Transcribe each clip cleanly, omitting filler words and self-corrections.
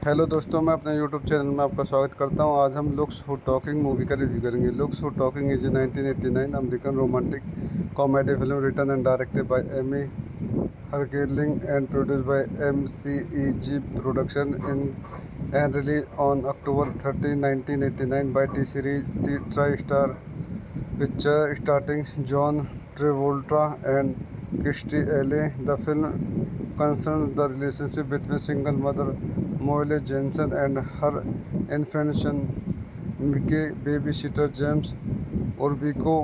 Hello दोस्तों, मैं अपने यूट्यूब चैनल में आपका स्वागत करता हूं। आज हम लुक्स हू टॉकिंग मूवी का रिव्यू करेंगे। Looks who talking is 1989 American romantic comedy film written and directed by Amy Heckerling and produced by MCEG production in and released on October 30, 1989 by T-Series The Tri-Star Picture starring John Travolta and Kirstie Alley. The film concerns the relationship between single mother Molly Jensen and her infant son Mickey. Babysitter James Orbico.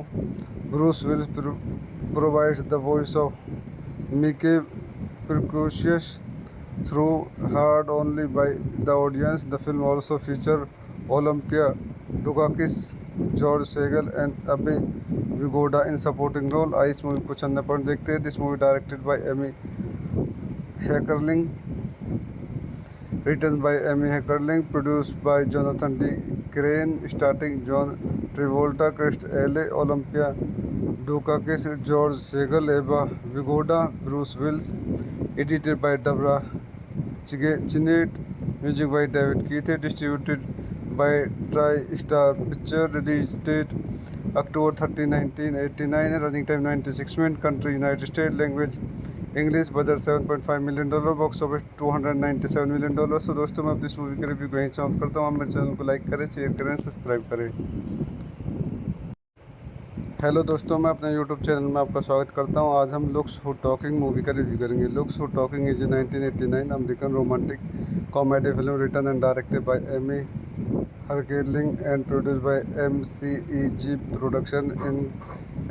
Bruce Willis provides the voice of Mickey, precocious through heard only by the audience. The film also features Olympia Dukakis, George Segal, and Abhay Vigoda in supporting role. इस movie को चंदा point देखते हैं। This movie directed by Amy Heckerling, written by Amy Heckerling, produced by Jonathan D. Crane, starring John Travolta, Kirstie Alley, Olympia Dukakis, George Segal, Eva Vigoda, Bruce Willis, edited by Deborah Chinnett, music by David Keith, distributed by Tri-Star Picture, release date October 30, 1989, running time 96 minutes, country United States, language English, budget $7.5 million, box office $297 million. तो दोस्तों, मैं अपनी इस movie के review को यहीं समाप्त करता हूँ। आप मेरे चैनल को लाइक करें, शेयर करें, सब्सक्राइब करें। हेलो दोस्तों, मैं अपने यूट्यूब चैनल में आपका स्वागत करता हूँ। आज हम लुक्स हू टॉकिंग मूवी का रिव्यू करेंगे। Looks who talking is 1989 American romantic comedy film written and directed by Amy Heckerling and produced by MCEG production in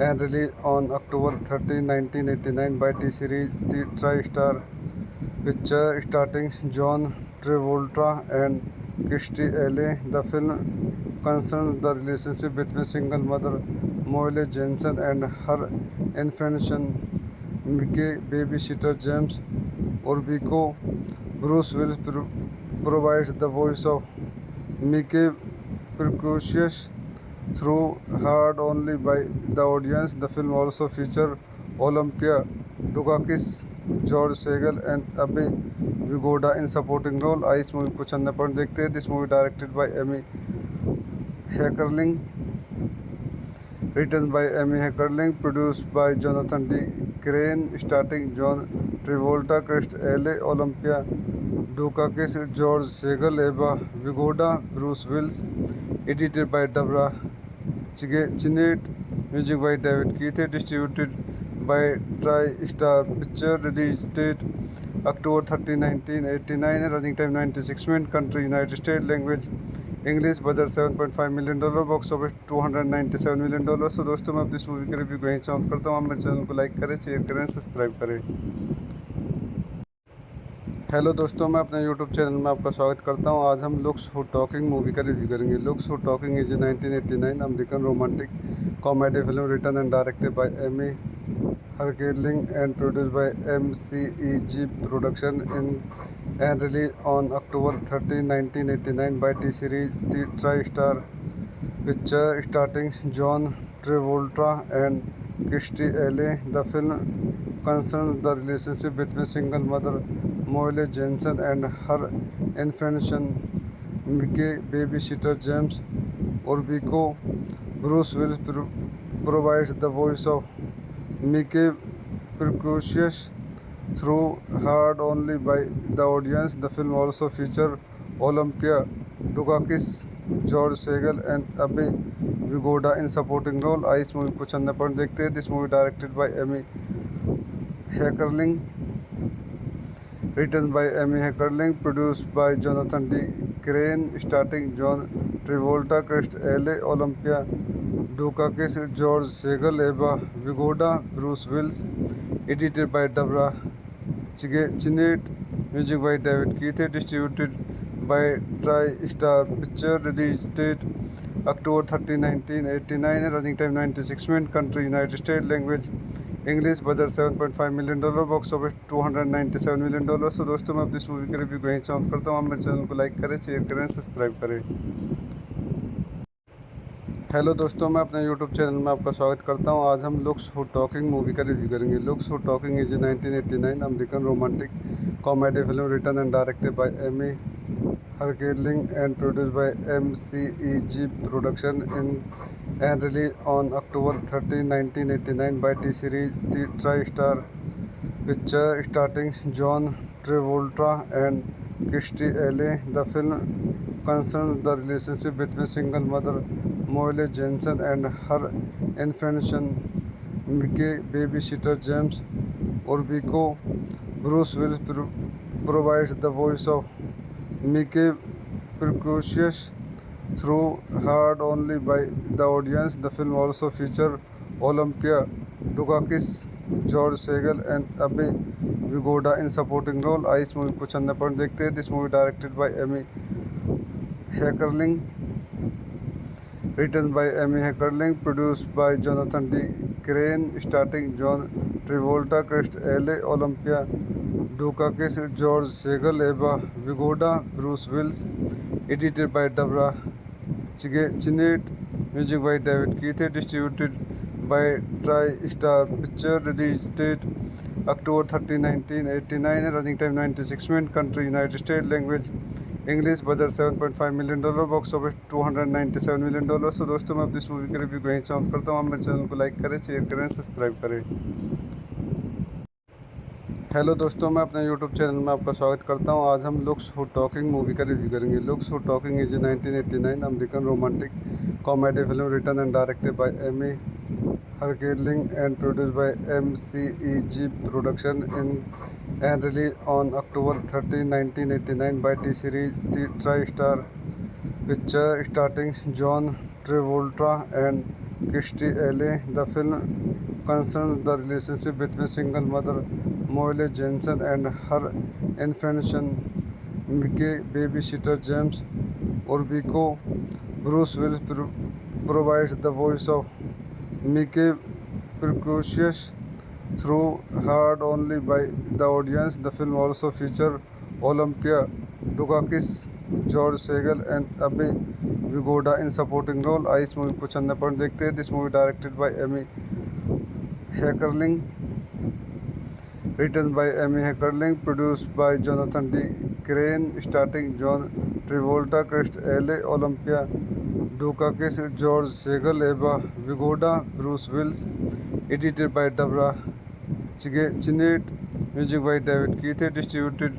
and released on October 30, 1989 by T-Series The Tri-Star Picture starring John Travolta and Kirstie Alley. The film concerns the relationship between single mother Molly Jensen and her infant son Mickey. Babysitter James Orbico. Bruce Willis provides the voice of Mickey, precocious through heard only by the audience. The film also features Olympia Dukakis, George Segal, and Abhay Vigoda in supporting role. इस movie को चंदा point देखते हैं। This movie directed by Amy Heckerling, written by Amy Heckerling, produced by Jonathan D. Crane, starring John Travolta, Kirstie Alley, Olympia Dukakis, George Segal, Eva Vigoda, Bruce Willis, edited by Deborah Chinnett, music by David Keith, distributed by Tri-Star Picture, release date October 30, 1989, running time 96 minutes, country United States, language English, budget $7.5 million, box office $297 million. तो दोस्तों, मैं अपनी इस movie के review को यहीं समाप्त करता हूँ। आप मेरे चैनल को लाइक करें, शेयर करें, सब्सक्राइब करें। हेलो दोस्तों, मैं अपने यूट्यूब चैनल में आपका स्वागत करता हूं। आज हम लुक्स हू टॉकिंग मूवी का रिव्यू करेंगे। Looks who talking is 1989 American romantic comedy film written and directed by Amy Heckerling and produced by MCEG production in and released on October 30, 1989 by T-Series The Tri-Star Picture starring John Travolta and Kirstie Alley. The film concerns the relationship between single mother Molly Jensen and her infant son Mickey. Babysitter James Orbico. Bruce Willis provides the voice of Mickey, precocious through heard only by the audience. The film also features Olympia Dukakis, George Segal, and Abhay Vigoda in supporting role. इस movie को चंदा point देखते हैं। This movie directed by Amy Heckerling, written by Amy Heckerling, produced by Jonathan D. Crane, starring John Travolta, Kirstie Alley, Olympia Dukakis, George Segal, Eva Vigoda, Bruce Willis, edited by Deborah Chinnett, music by David Keith, distributed by Tri-Star Picture, release date October 30, 1989, running time 96 minutes, country United States, language English, budget $7.5 million, box office $297 million. तो दोस्तों, मैं अपनी इस movie के review को यहीं समाप्त करता हूँ। आप मेरे चैनल को लाइक करें, शेयर करें, सब्सक्राइब करें। हेलो दोस्तों, मैं अपने यूट्यूब चैनल में आपका स्वागत करता हूं। आज हम लुक्स हू टॉकिंग मूवी का रिव्यू करेंगे। Looks who talking is 1989 American romantic comedy film written and directed by Amy Herculing and produced by MCEG Production and released on October 13, 1989 by T-Series The TriStar Picture starring John Travolta and Kirstie Alley. The film concerns the relationship between single mother Molly Jensen and her infant son Mickey. Babysitter James Orbico. Bruce Willis provides the voice of Mickey, precocious through heard only by the audience. The film also featured Olympia Dukakis, George Segal and Abhay Vigoda in supporting role. इस movie को चंदा point देखते हैं. This movie directed by Amy Heckerling, written by Amy Heckerling, produced by Jonathan D. Crane, starring John Travolta, Kirstie Alley, Olympia Dukakis, George Segal, Eva Vigoda, Bruce Willis, edited by Deborah Chinnett, music by David Keith, distributed by TriStar Picture, release date October 13, 1989, running time 96 minutes, country United States, language English, budget $7.5 million, box office $297 million. तो दोस्तों मैं अपनी इस movie के review को यहीं समाप्त करता हूँ. आप मेरे चैनल को लाइक करें, शेयर करें, सब्सक्राइब करें. हेलो दोस्तों, मैं अपने यूट्यूब चैनल में आपका स्वागत करता हूं. आज हम लुक्स हू टॉकिंग मूवी का रिव्यू करेंगे. Looks who talking is 1989 American romantic comedy film written and directed by Amy Heckerling and produced by MCEG production and released on October 13, 1989 by T-Series The TriStar Picture, starring John Travolta and Kirstie Alley. The film concerns the relationship between single mother Molly Jensen and her infant son Mickey. Babysitter James Orbico. Bruce Willis provides the voice of Mickey, precocious through heard only by the audience. The film also featured Olympia Dukakis, George Segal and Abhay Vigoda in supporting role. इस movie को चंदा point देखते हैं. This movie directed by Amy Heckerling, written by Amy Heckerling, produced by Jonathan D. Crane, starring John Travolta, Kirstie Alley, Olympia Dukakis, George Segal, Eva Vigoda, Bruce Willis, edited by Deborah Chinnett, music by David Keith, distributed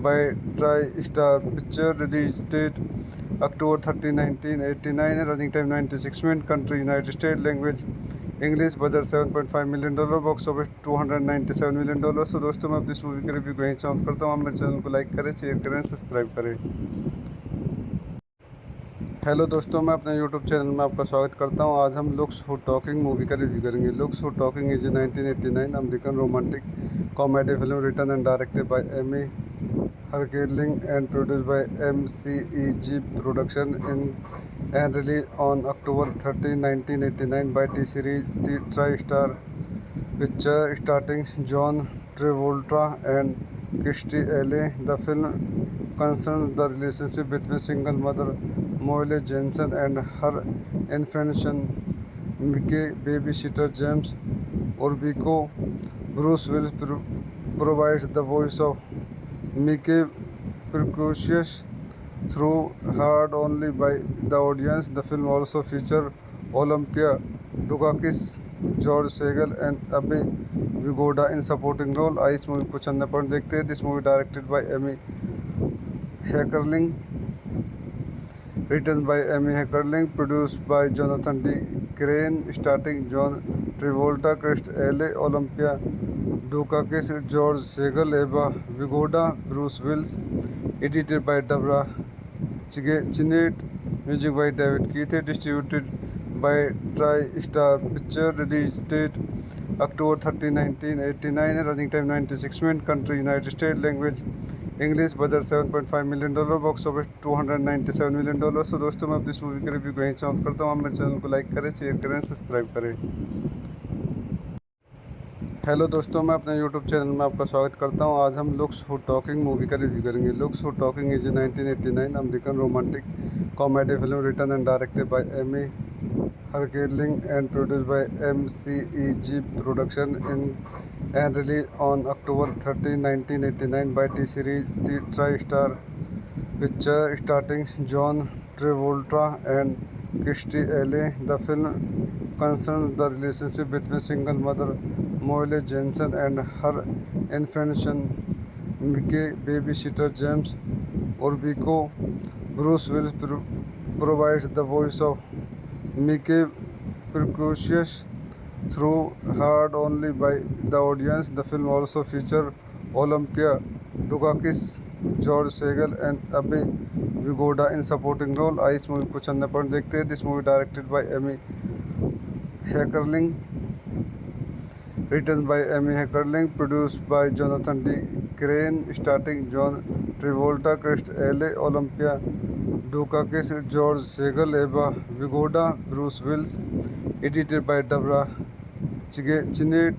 by TriStar Picture, release date October 13, 1989, running time 96 minutes, country United States, language English, budget $7.5 million, box office $297 million. तो दोस्तों मैं अपनी इस movie के review को यहीं समाप्त करता हूँ. आप मेरे चैनल को लाइक करें, शेयर करें, सब्सक्राइब करें. हेलो दोस्तों, मैं अपने यूट्यूब चैनल में आपका स्वागत करता हूं. आज हम लुक्स हू टॉकिंग मूवी का रिव्यू करेंगे. Looks who talking is 1989 American romantic comedy film written and directed by Amy Heckerling and produced by MCEG production and released on October 13, 1989 by T-Series The TriStar Picture, starring John Travolta and Kirstie Alley. The film concerns the relationship between single mother Molly Jensen and her infant son Mickey. Babysitter James Orbico. Bruce Willis provides the voice of Mickey, precocious through heard only by the audience. The film also featured Olympia Dukakis, George Segal and Abhay Vigoda in supporting role. इस movie को चंदा point देखते हैं. This movie directed by Amy Heckerling, written by Amy Heckerling, produced by Jonathan D. Crane, starring John Travolta, Kirstie Alley, Olympia Dukakis, George Segal, Eva Vigoda, Bruce Willis, edited by Deborah Chinnett, music by David Keith, distributed by TriStar Picture, release date October 13, 1989, running time 96 minutes, country United States, language English, budget $7.5 million, box office $297 million. तो दोस्तों मैं अपनी इस movie के review को यहीं समाप्त करता हूँ. आप मेरे चैनल को लाइक करें, शेयर करें, सब्सक्राइब करें. हेलो दोस्तों, मैं अपने यूट्यूब चैनल में आपका स्वागत करता हूं. आज हम लुक्स हू टॉकिंग मूवी का रिव्यू करेंगे. Looks who talking is 1989 American romantic comedy film written and directed by Amy Heckerling and produced by MCEG production and released on October 13, 1989 by T-Series The TriStar picture starring John Travolta and Kirstie Alley. The film concerns the relationship between single mother Molly Jensen and her infant son Mickey. Babysitter James Orbico. Bruce Willis provides the voice of Mickey, precocious through heard only by the audience. The film also features Olympia Dukakis, George Segal and Abhay Vigoda in supporting role. इस movie को चंदा point देखते हैं. This movie directed by Amy Heckerling, written by Amy Heckerling, produced by Jonathan D. Crane, starring John Travolta, Kirstie Alley, Olympia Dukakis, George Segal, Eva Vigoda, Bruce Willis, edited by Deborah Chinnett,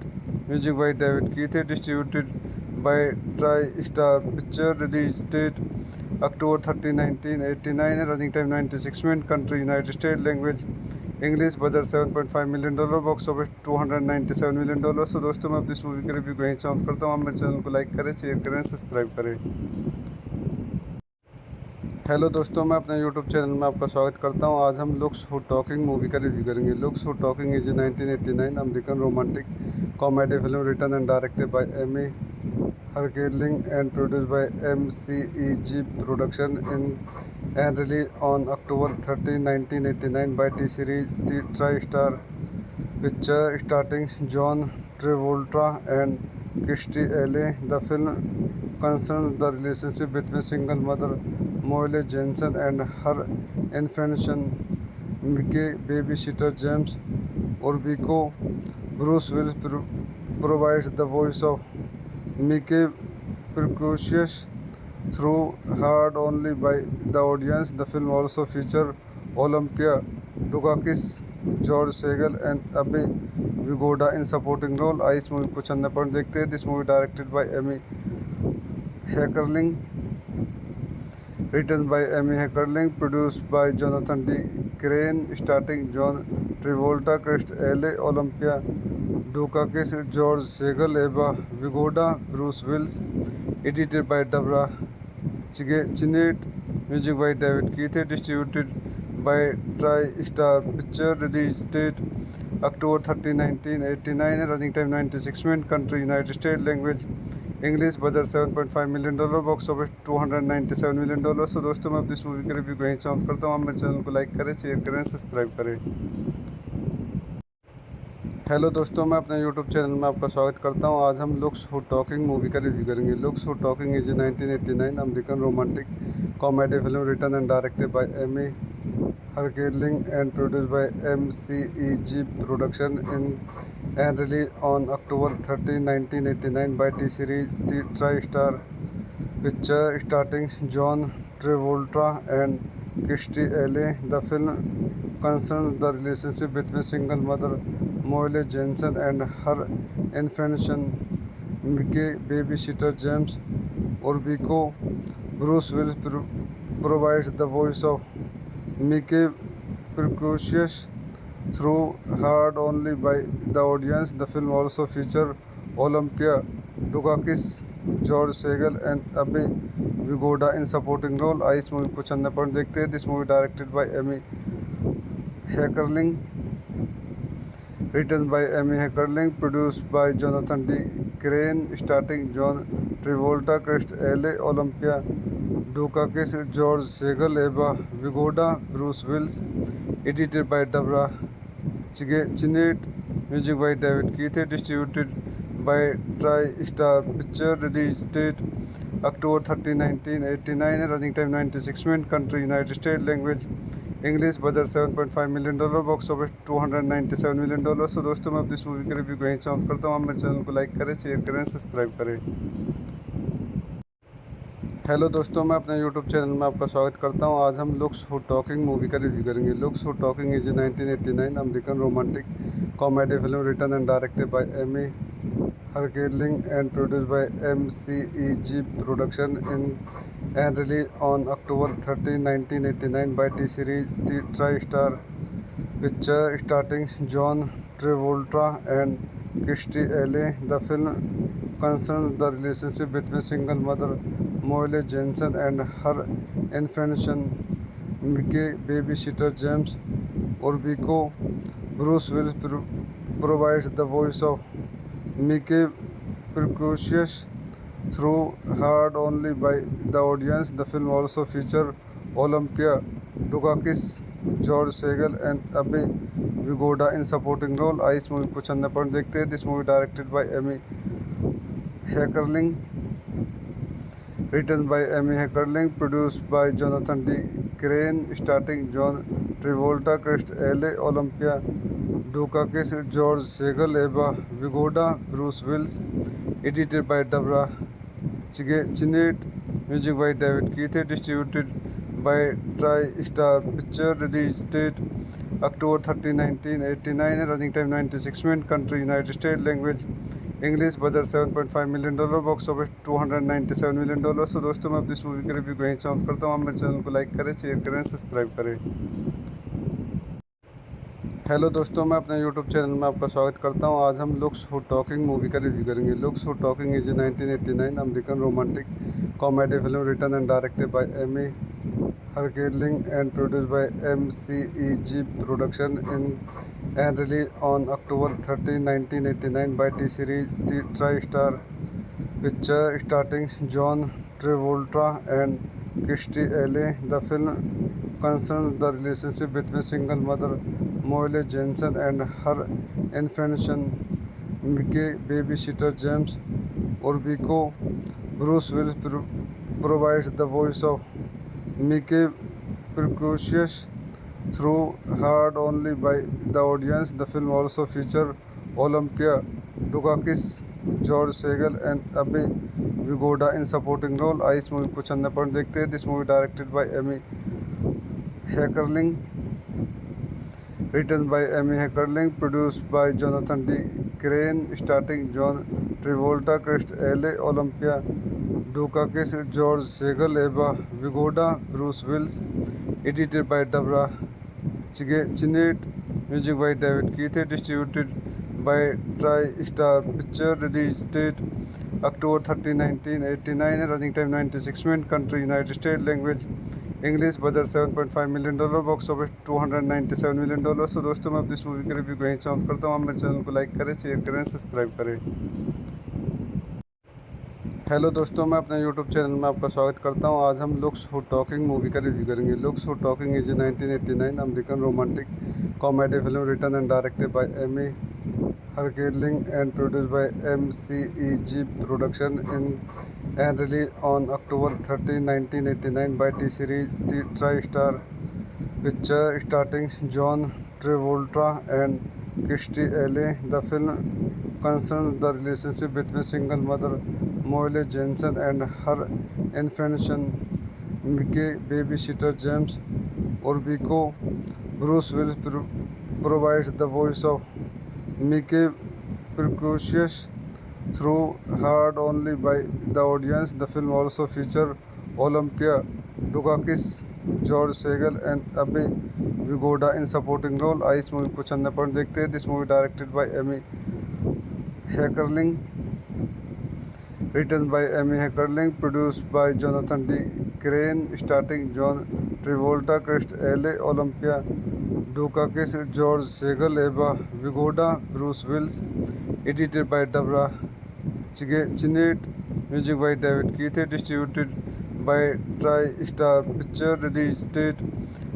music by David Keith, distributed by TriStar Picture, release date October 30, 1989, running time 96 minutes, country United States, language English, budget $7.5 million, box office $297 million. तो दोस्तों मैं अपनी इस movie के review को यहीं समाप्त करता हूँ. आप मेरे चैनल को लाइक करें, शेयर करें, सब्सक्राइब करें. हेलो दोस्तों, मैं अपने यूट्यूब चैनल में आपका स्वागत करता हूं. आज हम लुक्स हू टॉकिंग मूवी का रिव्यू करेंगे. Looks who talking is 1989 American romantic comedy film written and directed by Amy Heckerling and produced by MCEG production and released on October 30, 1989 by T-Series TriStar Picture, starring John Travolta and Kirstie Alley. The film concerns the relationship between single mother Molly Jensen and her infant son Mickey. Babysitter James Orbico. Bruce Willis provides the voice of Mickey, precocious through heard only by the audience. The film also features Olympia Dukakis, George Segal and Abhay Vigoda in supporting role. इस movie को चंदा point देखते हैं. This movie directed by Amy Heckerling, written by Amy Heckerling, produced by Jonathan D. Crane, starring John Travolta, Kirstie Alley, Olympia Dukakis, George Segal, Eva Vigoda, Bruce Willis, edited by Deborah Chinnett, music by David Keith, distributed by TriStar Picture, release date October 30, 1989, running time 96 minutes, country United States, language English, budget $7.5 million, box office $297 million. तो दोस्तों मैं अपनी इस movie के review को यहीं समाप्त करता हूँ. आप मेरे चैनल को लाइक करें, शेयर करें, सब्सक्राइब करें. हेलो दोस्तों, मैं अपने यूट्यूब चैनल में आपका स्वागत करता हूं. आज हम लुक्स हू टॉकिंग मूवी का रिव्यू करेंगे. Looks who talking is 1989 American romantic comedy film written and directed by Amy Heckerling and produced by MCEG production and released on October 30, 1989 by T-Series TriStar Picture, starring John Travolta and Kirstie Alley. The film concerns the relationship between single mother Molly Jensen and her infant son Mickey. Babysitter James Orbico. Bruce Willis provides the voice of Mickey, precocious through heard only by the audience. The film also features Olympia Dukakis, George Segal and Abhay Vigoda in supporting role. इस movie को चंदा point देखते हैं. This movie directed by Amy Heckerling, written by Amy Heckerling, produced by Jonathan D. Crane, starring John Travolta, Kirstie Alley, Olympia Dukakis, George Segal, Eva Vigoda, Bruce Willis, edited by Deborah Chinnett, music by David Keith, distributed by TriStar Picture, release date October 30, 1989, running time 96 minutes, country United States, language English, budget $7.5 million, box office $297 million. तो दोस्तों मैं अपनी इस movie के review को यहीं समाप्त करता हूँ. आप मेरे चैनल को लाइक करें, शेयर करें, सब्सक्राइब करें. हेलो दोस्तों, मैं अपने यूट्यूब चैनल में आपका स्वागत करता हूं. आज हम लुक्स हू टॉकिंग मूवी का रिव्यू करेंगे. Looks who talking is 1989 American romantic comedy film written and directed by Amy Heckerling and produced by MCEG production and released on October 30, 1989 by T-Series TriStar Picture, starring John Travolta and Kirstie Alley. The film concerns the relationship between single mother Molly Jensen and her infant Mickey babysitter James Orbico. Bruce Willis provides the voice of Mickey, precocious through heard only by the audience. The film also features Olympia Dukakis, George Segal and Abhay Vigoda in supporting role. इस movie को चंदा point देखते हैं. This movie directed by Amy Heckerling, written by Amy Heckerling, produced by Jonathan D. Crane, starring John Travolta, Chris L.A., Olympia Dukakis, George Segal, Eva Vigoda, Bruce Willis, edited by Deborah Chinnett, music by David Keith, distributed by TriStar Picture, release date October 30, 1989, running time 96 minutes, country United States, language English, budget $7.5 million, box office $297 million. तो दोस्तों मैं अपनी इस movie के review को यहीं समाप्त करता हूँ. आप मेरे चैनल को लाइक करें, शेयर करें, सब्सक्राइब करें. हेलो दोस्तों, मैं अपने यूट्यूब चैनल में आपका स्वागत करता हूं. आज हम लुक्स हू टॉकिंग मूवी का रिव्यू करेंगे. Looks who talking is 1989 American romantic comedy film written and directed by Amy Heckerling and produced by MCEG Production and released on October 13, 1989 by T-Series TriStar Picture, starring John Travolta and Kirstie Alley. The film concerns the relationship between single mother Molly Jensen and her infant son Mickey babysitter James Orbico. Bruce Willis provides the voice of Mickey, precocious through heard only by the audience. The film also features Olympia Dukakis, George Segal and Abhay Vigoda in supporting role. इस movie को चंदा point देखते हैं. This movie directed by Amy Heckerling, written by Amy Heckerling, produced by Jonathan D. Crane, starring John Travolta, Chris L.A., Olympia Dukakis, George Segal, Eva Vigoda, Bruce Willis, edited by Deborah Chinnett, music by David Keith, distributed by TriStar Picture, release date October 30, 1989, running time 96 minutes, country United States, language English, budget $7.5 million, box office $297 million. तो दोस्तों मैं अपनी इस movie के review को यहीं समाप्त करता हूँ. आप मेरे चैनल को लाइक करें, शेयर करें, सब्सक्राइब करें. हेलो दोस्तों, मैं अपने यूट्यूब चैनल में आपका स्वागत करता हूं. आज हम लुक्स हू टॉकिंग मूवी का रिव्यू करेंगे. Looks who talking is 1989 American romantic comedy film written and directed by Amy Heckerling and produced by MCEG Production and released on October 13, 1989 by T-Series TriStar Picture, starring John Travolta and Kirstie Alley. The film concerns the relationship between single mother Molly Jensen and her infant son Mickey babysitter James Orbico. Bruce Willis provides the voice of Mickey, precocious through heard only by the audience. The film also features Olympia Dukakis, George Segal and Abhay Vigoda in supporting role. इस movie को चंदा point देखते हैं. This movie directed by Amy Heckerling, written by Amy Heckerling, produced by Jonathan D. Crane, starring John Travolta, Chris L.A., Olympia Dukakis, George Segal, Eva Vigoda, Bruce Willis, edited by Deborah Chinnett, music by David Keith, distributed by TriStar Picture, release date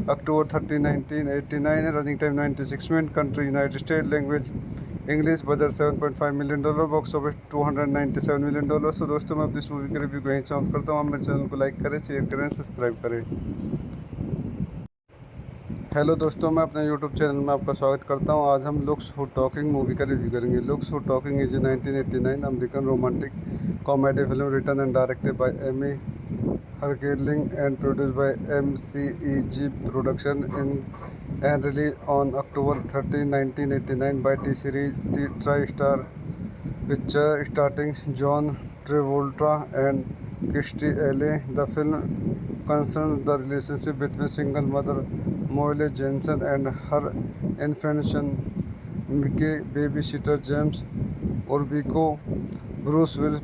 October 30, 1989, running time 96 minutes, country United States, language English, budget $7.5 million, box office $297 million. तो दोस्तों मैं अपनी इस movie के review को यहीं समाप्त करता हूँ. आप मेरे चैनल को लाइक करें, शेयर करें, सब्सक्राइब करें. हेलो दोस्तों, मैं अपने यूट्यूब चैनल में आपका स्वागत करता हूं. आज हम लुक्स हू टॉकिंग मूवी का रिव्यू करेंगे. Looks who talking is 1989 American romantic comedy film written and directed by Amy Heckerling and produced by MCEG Production and released on October 13, 1989 by T-Series TriStar Picture, starring John Travolta and Kirstie Alley. The film concerns the relationship between single mother Molly Jensen and her infant son Mickey babysitter James Orbico. Bruce Willis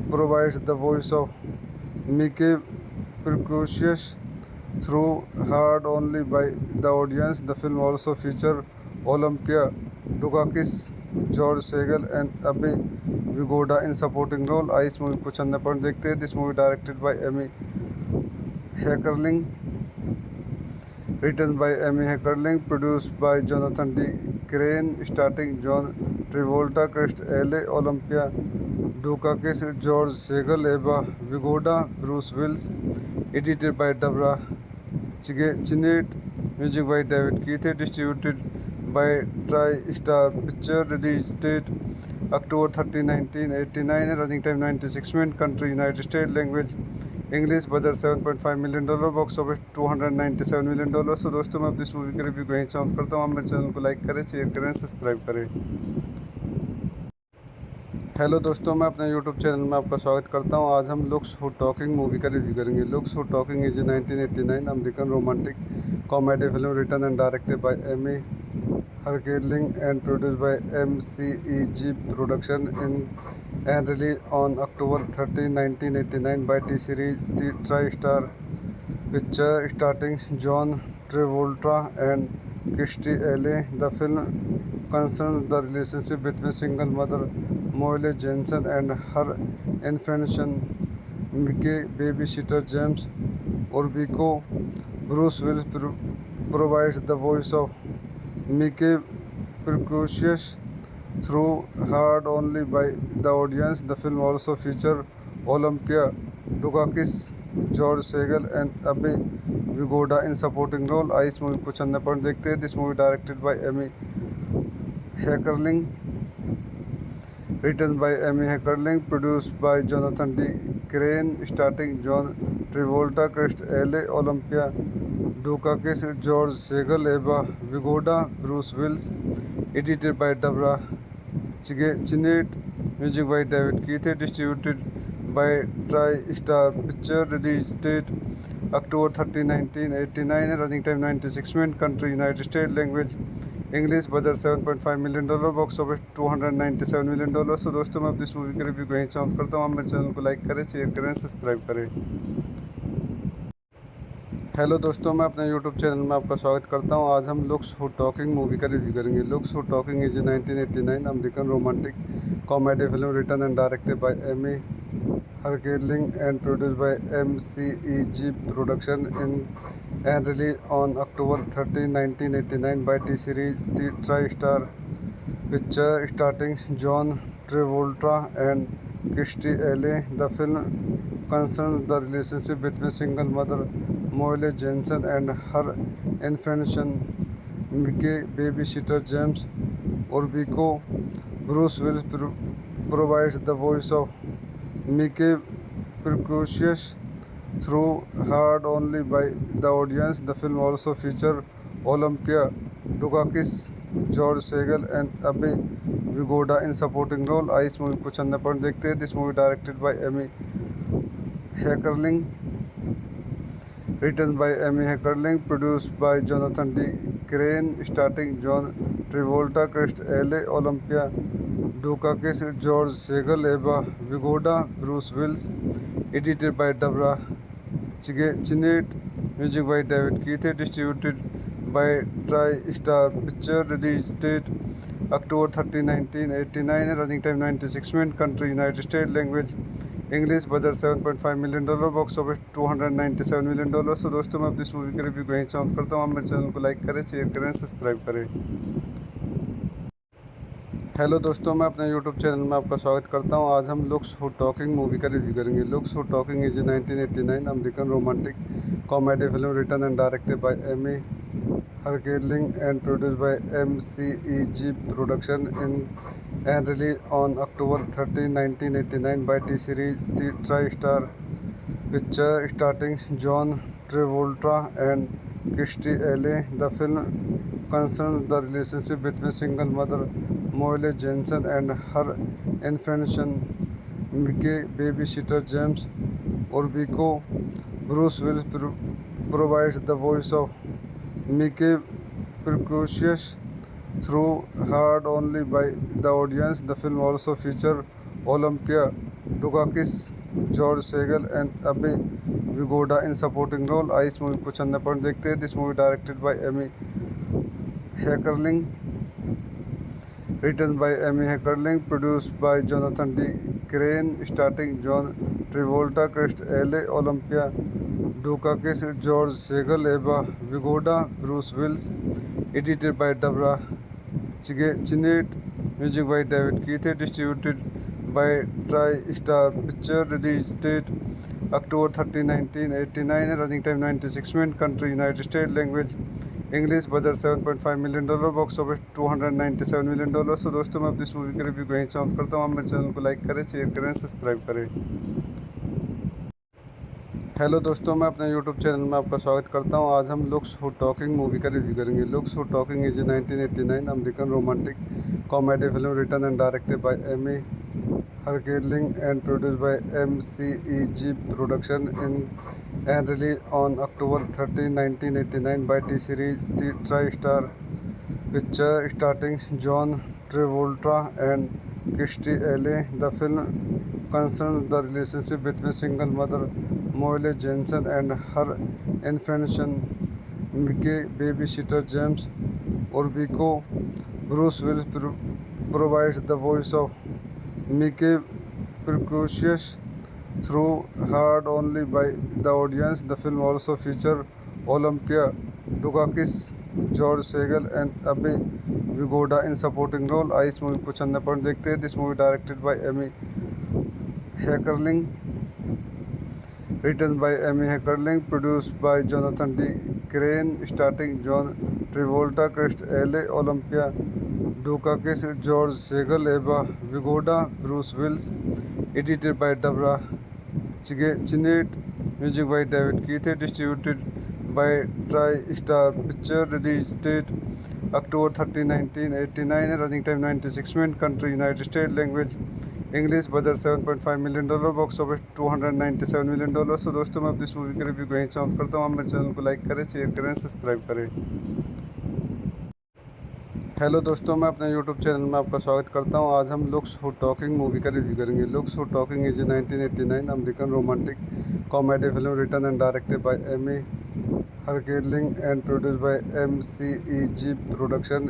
provides the voice of Mickey precocious through heard only by the audience. The film also featured Olympia Dukakis, George Segal, and Abhay Vigoda in supporting role. इस movie को चंदा point देखते हैं. This movie directed by Amy Heckerling, written by Amy Heckerling, produced by Jonathan D. Crane, starring John Travolta, Chris L.A., Olympia Dukakis, George Segal, Eva Vigoda, Bruce Willis, edited by Deborah Chinnett, music by David Keith, distributed by TriStar Pictures, release date October 30, 1989, running time 96 minutes, country United States, language English, budget $7.5 million, box office $297 million. तो दोस्तों मैं अपनी इस movie का review कहीं चाहूँ करता हूँ. आप मेरे चैनल को लाइक करें, शेयर करें, सब्सक्राइब करें. हेलो दोस्तों, मैं अपने यूट्यूब चैनल में आपका स्वागत करता हूं. आज हम लुक्स हू टॉकिंग मूवी का रिव्यू करेंगे. Looks who talking is 1989 American romantic comedy film written and directed by Amy Heckerling and produced by MCEG production and released on October 30, 1989 by T-Series TriStar Pictures, starring John Travolta and Kirstie Alley. The film concerns the relationship between single mother Molly Jensen and her infant son Mickey, babysitter James Orbico. Bruce Willis provides the voice of Mickey precocious through heard only by the audience. The film also featured Olympia Dukakis, George Segal, and Abhay Vigoda in supporting role. इस movie को चंदा point देखते हैं. This movie directed by Amy Heckerling, written by Amy Heckerling, produced by Jonathan D. Crane, starring John Travolta, Chris L.A., Olympia Dukakis, George Segal, Eva Vigoda, Bruce Willis, edited by Deborah Chinnett, music by David Keith, distributed by TriStar Pictures, release date October 30, 1989, running time 96 minutes, country United States, language English, budget $7.5 million, box office $297 million. तो दोस्तों मैं अपनी इस movie का review कहीं चाहूँ करता हूँ. आप मेरे चैनल को लाइक करें, शेयर करें, सब्सक्राइब करें. हेलो दोस्तों, मैं अपने यूट्यूब चैनल में आपका स्वागत करता हूं. आज हम लुक्स हू टॉकिंग मूवी का रिव्यू करेंगे. Looks who talking is 1989 American romantic comedy film written and directed by Amy Heckerling and produced by MCEG production and released on October 30, 1989 by T-Series TriStar Pictures, starring John Travolta and Kirstie Alley. The film concerns the relationship between single mother Molly Jensen and her infant son Mickey, babysitter James Orbico. Bruce Willis provides the voice of Mickey precocious through heard only by the audience. The film also featured Olympia Dukakis, George Segal, and Abhay Vigoda in supporting role. इस movie को चंदा point देखते हैं. This movie directed by Amy Heckerling, written by Amy Heckerling, produced by Jonathan D. Crane, starring John Travolta, Chris L.A., Olympia Dukakis, George Segal, Eva Vigoda, Bruce Willis, edited by Deborah Chinnett, music by David Keith, distributed by TriStar Pictures, release date October 30, 1989, running time 96 minutes, country United States, language English, budget $7.5 million, box office $297 million. तो दोस्तों मैं अपनी इस movie का review कहीं चाहूँ करता हूँ. आप मेरे चैनल को लाइक करें, शेयर करें, सब्सक्राइब करें. हेलो दोस्तों, मैं अपने यूट्यूब चैनल में आपका स्वागत करता हूं. आज हम लुक्स हू टॉकिंग मूवी का रिव्यू करेंगे. Looks who talking is 1989 American romantic comedy film written and directed by Amy Heckerling and produced by MCEG production and released on October 30, 1989 by T-Series TriStar Pictures, starring John Travolta and Kirstie Alley. The film concerns the relationship between single mother Molly Jensen and her infant son Mickey, babysitter James Orbico. Bruce Willis provides the voice of Mickey precocious through heard only by the audience. The film also featured Olympia Dukakis, George Segal and Abe Vigoda in supporting role. Ice movie को 96 point देखते हैं. This movie directed by Amy Heckerling, written by Amy Heckerling, produced by Jonathan D. Crane, starring John Travolta, Chris L.A., Olympia Dukakis, George Segal, Eva Vigoda, Bruce Willis, edited by Deborah Chinnett, music by David Keith, distributed by TriStar Pictures, release date October 30, 1989, running time 96 minutes, country United States, language English, budget $7.5 million, box office $297 million. तो दोस्तों मैं अपनी इस movie के review को यहीं समाप्त करता हूँ. आप मेरे चैनल को लाइक करें, शेयर करें, सब्सक्राइब करें. हेलो दोस्तों, मैं अपने यूट्यूब चैनल में आपका स्वागत करता हूं. आज हम लुक्स हू टॉकिंग मूवी का रिव्यू करेंगे. Looks who talking is 1989 American romantic comedy film written and directed by Amy Heckerling and produced by MCEG production and released on October 30, 1989 by T-Series TriStar Pictures, starring John Travolta and Kirstie Alley. The film concerns the relationship between single mother Molly Jensen and her infant son Mickey, babysitter James Orbico. Bruce Willis provides the voice of Mickey, precocious through heard only by the audience. The film also featured Olympia Dukakis, George Segal and Abe Vigoda in supporting role. Ice movie को 96 point देखते हैं. This movie directed by Amy Heckerling, written by Amy Heckerling, produced by Jonathan D. Crane, starring John Travolta, Chris L.A., Olympia Dukakis, George Segal, Eva Vigoda, Bruce Willis, edited by Deborah Chinnett, music by David Keith, distributed by TriStar Pictures, release date October 30, 1989, running time 96 minutes, country United States, language English, budget $7.5 million, box office $297 million. तो दोस्तों मैं अपनी इस movie के review को यहीं समाप्त करता हूँ. आप मेरे चैनल को लाइक करें, शेयर करें, सब्सक्राइब करें. हेलो दोस्तों, मैं अपने यूट्यूब चैनल में आपका स्वागत करता हूं. आज हम लुक्स हू टॉकिंग मूवी का रिव्यू करेंगे. Looks who talking is 1989 American romantic comedy film written and directed by Amy Heckerling and produced by MCEG production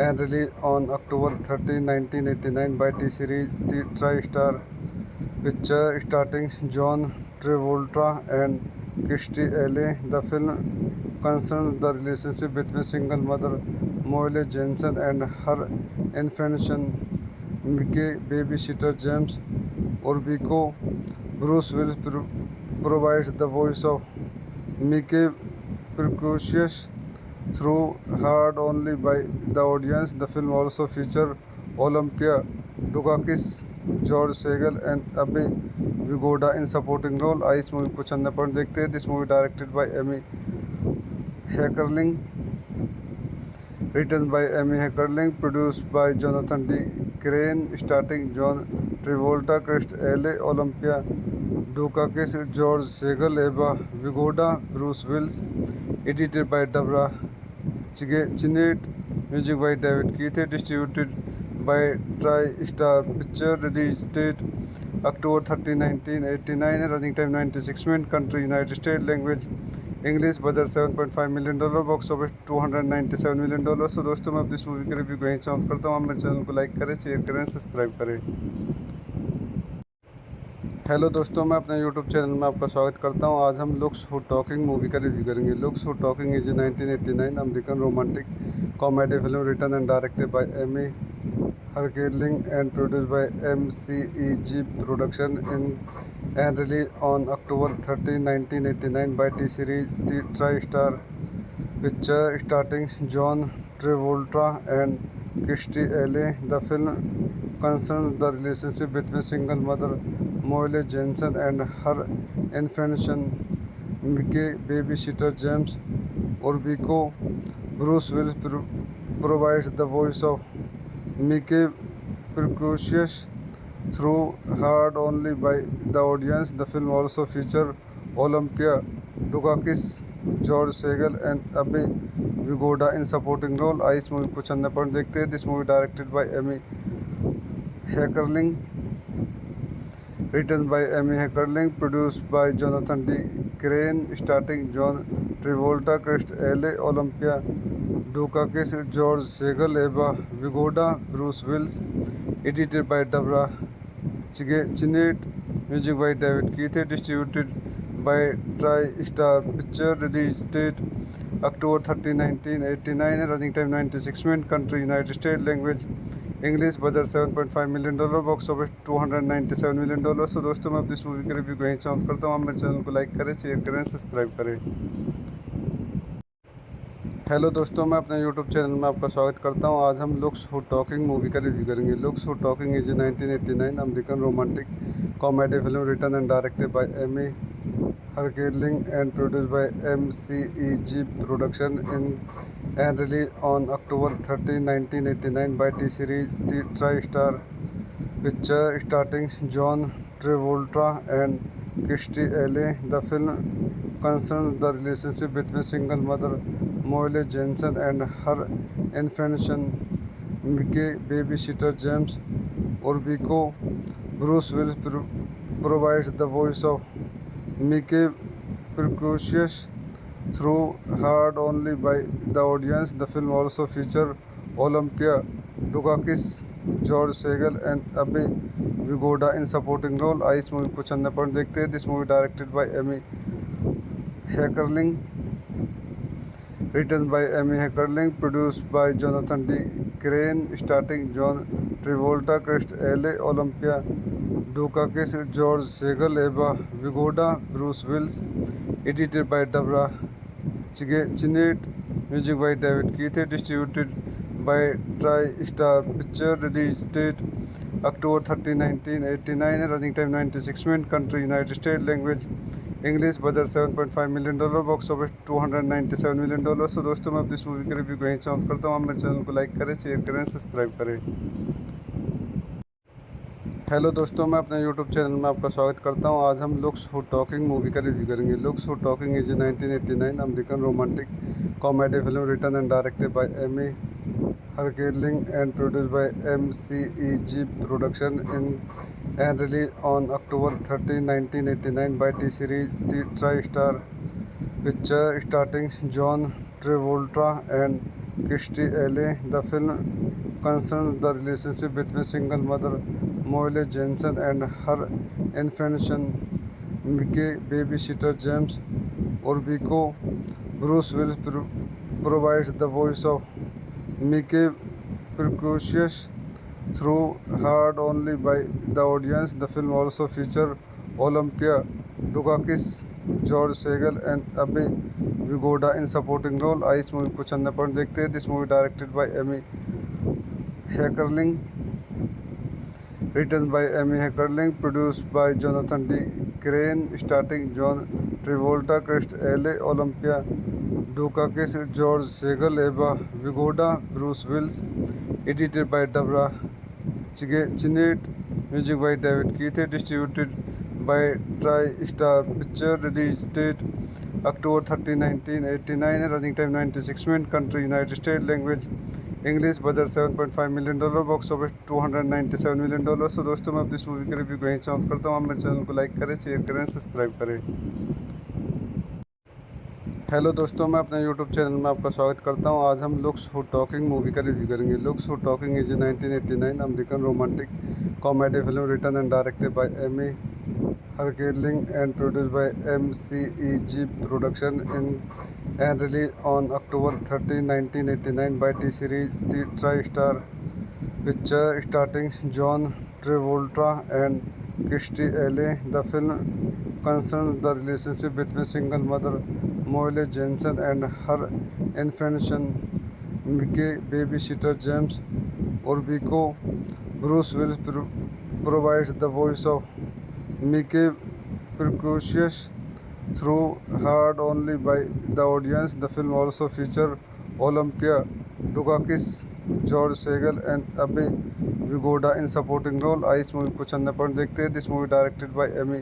and released on October 30, 1989 by T-Series TriStar Pictures, starring John Travolta and Kirstie Alley. The film concerns the relationship between single mother Molly Jensen and her infant son Mickey, babysitter James Orbico. Bruce Willis provides the voice of Mickey, precocious through heard only by the audience. The film also featured Olympia Dukakis, George Segal and Abe Vigoda in supporting role. Ice movie को 96 point देखते हैं. This movie directed by Amy Heckerling, written by Amy Heckerling, produced by Jonathan D. Crane, starring John Travolta, Chris L.A., Olympia Dukakis, George Segal, Eva Vigoda, Bruce Willis, edited by Deborah Chinnett, music by David Keith, distributed by TriStar Pictures, release date October 30, 1989, running time 96 minutes, country United States, language English, budget $7.5 million, box office $297 million. तो दोस्तों मैं अपनी इस movie के review को यहीं समाप्त करता हूँ. आप मेरे चैनल को लाइक करें, शेयर करें, सब्सक्राइब करें. हेलो दोस्तों, मैं अपने यूट्यूब चैनल में आपका स्वागत करता हूं. आज हम लुक्स हू टॉकिंग मूवी का रिव्यू करेंगे. Looks who talking is 1989 American romantic comedy film written and directed by Amy Heckerling and produced by MCEG production and released on October 30, 1989 by T-Series TriStar Pictures, starring John Travolta and Kirstie Alley. The film concerns the relationship between single mother Molly Jensen and her infant son Mickey, babysitter James Orbico. Bruce Willis provides the voice of Mickey, precocious through heard only by the audience. The film also featured Olympia Dukakis, George Segal and Abe Vigoda in supporting role. Ice movie को 96 point देखते हैं. This movie directed by Amy Heckerling, written by Amy Heckerling, produced by Jonathan D. Crane, starring John Travolta, Chris L.A., Olympia Dukakis, George Segal, Eva Vigoda, Bruce Willis, edited by Deborah Chinnett, music by David Keith, distributed by TriStar Pictures, release date October 30, 1989, running time 96 minutes, country United States, language English, budget $7.5 million, box office $297 million. So दोस्तों, मैं अपनी इस movie के review को यहीं समाप्त करता हूँ। आप मेरे चैनल को लाइक करें, शेयर करें, सब्सक्राइब करें। हेलो दोस्तों, मैं अपने यूट्यूब चैनल में आपका स्वागत करता हूं। आज हम लुक्स हू टॉकिंग मूवी का रिव्यू करेंगे। Looks who talking is 1989 American romantic comedy film written and directed by Amy Heckerling and produced by MCEG production in and released on October 30, 1989 by T-Series TriStar Pictures, starring John Travolta and Kirstie Alley. The film concerns the relationship between single mother Molly Jensen and her infant son Mickey, babysitter James Orbico. Bruce Willis provides the voice of Mickey, precocious through heard only by the audience. The film also featured Olympia Dukakis, George Segal, and Abhay Vigoda in supporting role. आइए इस movie को चंदा point देखते हैं। This movie directed by Amy Heckerling, written by Amy Heckerling, produced by Jonathan D. Crane, starring John Travolta, Chris L.A., Olympia Dukakis, George Segal, Eva Vigoda, Bruce Willis, edited by Deborah Chinnett, music by David Keith, distributed by TriStar Pictures, release date October 30, 1989, running time 96 minutes, country United States, language English, budget $7.5 million, box office $297 million. So दोस्तों, मैं अपनी इस movie के review को यहीं समाप्त करता हूँ। आप मेरे चैनल को लाइक करें, शेयर करें, सब्सक्राइब करें। हेलो दोस्तों, मैं अपने यूट्यूब चैनल में आपका स्वागत करता हूं। आज हम लुक्स हू टॉकिंग मूवी का रिव्यू करेंगे। Looks who talking is 1989 American romantic comedy film written and directed by Amy Heckerling and produced by MCEG production in and released on October 30, 1989 by T-Series TriStar Pictures, starring John Travolta and Kirstie Alley. The film concerns the relationship between single mother Molly Jensen and her infant son Mickey, babysitter James Orbico. Bruce Willis provides the voice of Mickey, precocious through heard only by the audience. The film also featured Olympia Dukakis, George Segal, and Abhay Vigoda in supporting role. आइए इस movie को चंदा point देखते हैं। This movie directed by Amy Heckerling, written by Amy Heckerling, produced by Jonathan D. Crane, starring John Travolta, Chris L.A., Olympia Dukakis, George Segal, Eva Vigoda, Bruce Willis, edited by Deborah Chinnett, music by David Keith, distributed by TriStar Pictures, release date October 30, 1989, running time 96 minutes, country United States, language English, budget $7.5 million, box office $297 million. So दोस्तों, मैं अपनी इस movie के review को यहीं समाप्त करता हूँ। आप मेरे चैनल को लाइक करें, शेयर करें, सब्सक्राइब करें। हेलो दोस्तों, मैं अपने यूट्यूब चैनल में आपका स्वागत करता हूं। आज हम लुक्स हू टॉकिंग मूवी का रिव्यू करेंगे। Looks who talking is 1989 American romantic comedy film written and directed by Amy Heckerling and produced by MCEG production in and released on October 30, 1989 by T-Series TriStar Pictures, starring John Travolta and Kirstie Alley. The film concerns the relationship between single mother Molly Jensen and her infant son Mickey, babysitter James Orbico. Bruce Willis provides the voice of Mickey, precocious through heard only by the audience. The film also featured Olympia Dukakis, George Segal, and Abhay Vigoda in supporting role. आइए इस movie को चंदा point देखते हैं। This movie directed by Amy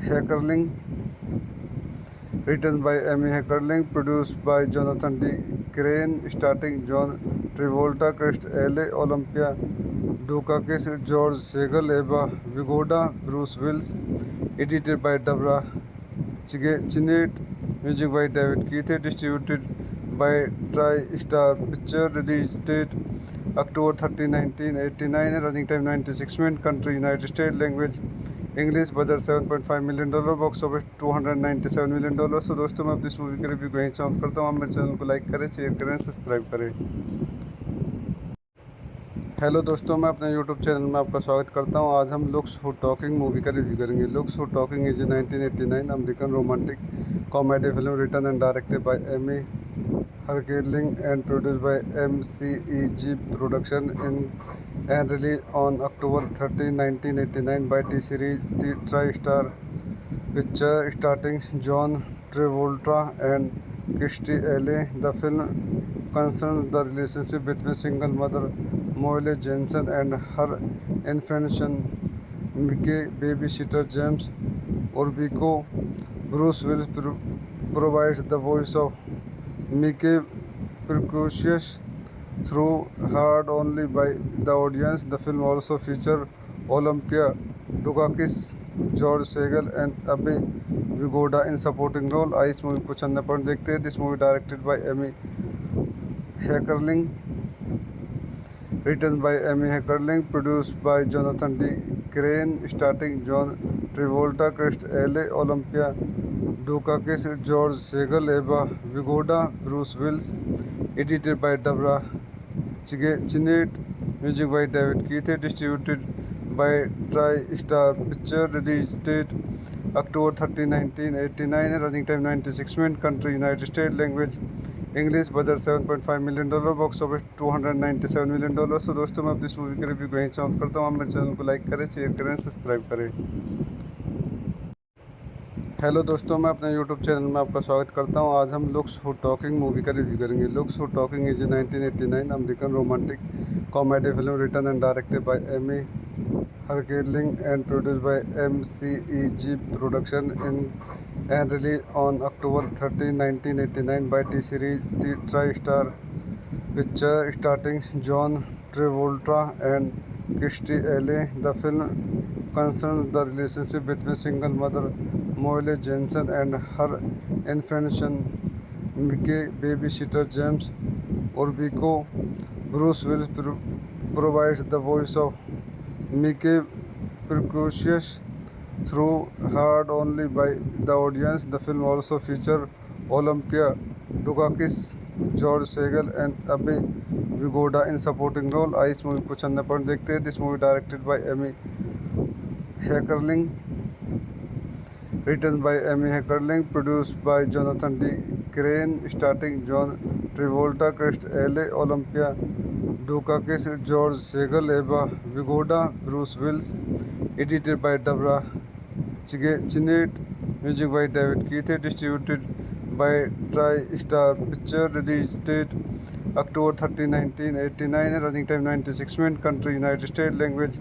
Heckerling, written by Amy Heckerling, produced by Jonathan D. Crane, starting John Travolta, Chris L.A., Olympia Dukakis, George Segal, Eva Vigoda, Bruce Willis, edited by Deborah Chinnett, music by David Keith, distributed by TriStar Picture, release date October 30, 1989, running time 96 minutes, country United States, language English, budget $7.5 million, box office $297 million. तो दोस्तों मैं अपनी इस movie के review को यहीं चाहूँ करता हूँ। आप मेरे चैनल को लाइक करें, शेयर करें, सब्सक्राइब करें। हेलो दोस्तों, मैं अपने यूट्यूब चैनल में आपका स्वागत करता हूं। आज हम लुक्स हू टॉकिंग मूवी का रिव्यू करेंगे। Looks who talking is 1989 American romantic comedy film written and directed by Amy Heckerling and produced by MCEG production in and released on October 30, 1989 by T-Series TriStar Picture, starring John Travolta and Kirstie Alley. The film concerns the relationship between single mother Molly Jensen and her infant son Mickey, babysitter James Orbico. Bruce Willis provides the voice of Mickey, precocious through heard only by the audience. The film also featured Olympia Dukakis, George Segal and Abhay Vigoda in supporting role. आइए इस movie को चंदा point देखते हैं। This movie directed by Amy Heckerling, written by Amy Heckerling, produced by Jonathan D. Crane, starring John Travolta, Chris L.A., Olympia Dukakis, George Segal, Eva Vigoda, Bruce Willis, edited by Deborah Chinnett, music by David Keith, distributed by TriStar Picture, release date October 30, 1989, running time 96 minutes, country United States, language English, budget $7.5 million, box office $297 million. तो दोस्तों मैं अपनी इस movie के review को यहीं चाहूँ करता हूँ। आप मेरे चैनल को लाइक करें, शेयर करें, सब्सक्राइब करें। हेलो दोस्तों, मैं अपने यूट्यूब चैनल में आपका स्वागत करता हूं। आज हम लुक्स हू टॉकिंग मूवी का रिव्यू करेंगे। Looks who talking is 1989 American romantic comedy film written and directed by Amy Heckerling and produced by MCEG production in and released on October 30, 1989 by T-Series TriStar Picture, starring John Travolta and Kirstie Alley. The film concerns the relationship between single mother Molly Jensen and her infant son Mickey, babysitter James Orbico. Bruce Willis provides the voice of Mickey, precocious through heard only by the audience. The film also featured Olympia Dukakis, George Segal and Abhay Vigoda in supporting role. आइए इस movie को चंदा point देखते हैं। This movie directed by Amy Heckerling, written by Amy Heckerling, produced by Jonathan D. Crane, starring John Travolta, Chris L.A., Olympia Dukakis, George Segal, Eva Vigoda, Bruce Willis, edited by Deborah Chinnett, music by David Keith, distributed by TriStar Picture, release date October 30, 1989, running time 96 minutes, country United States, language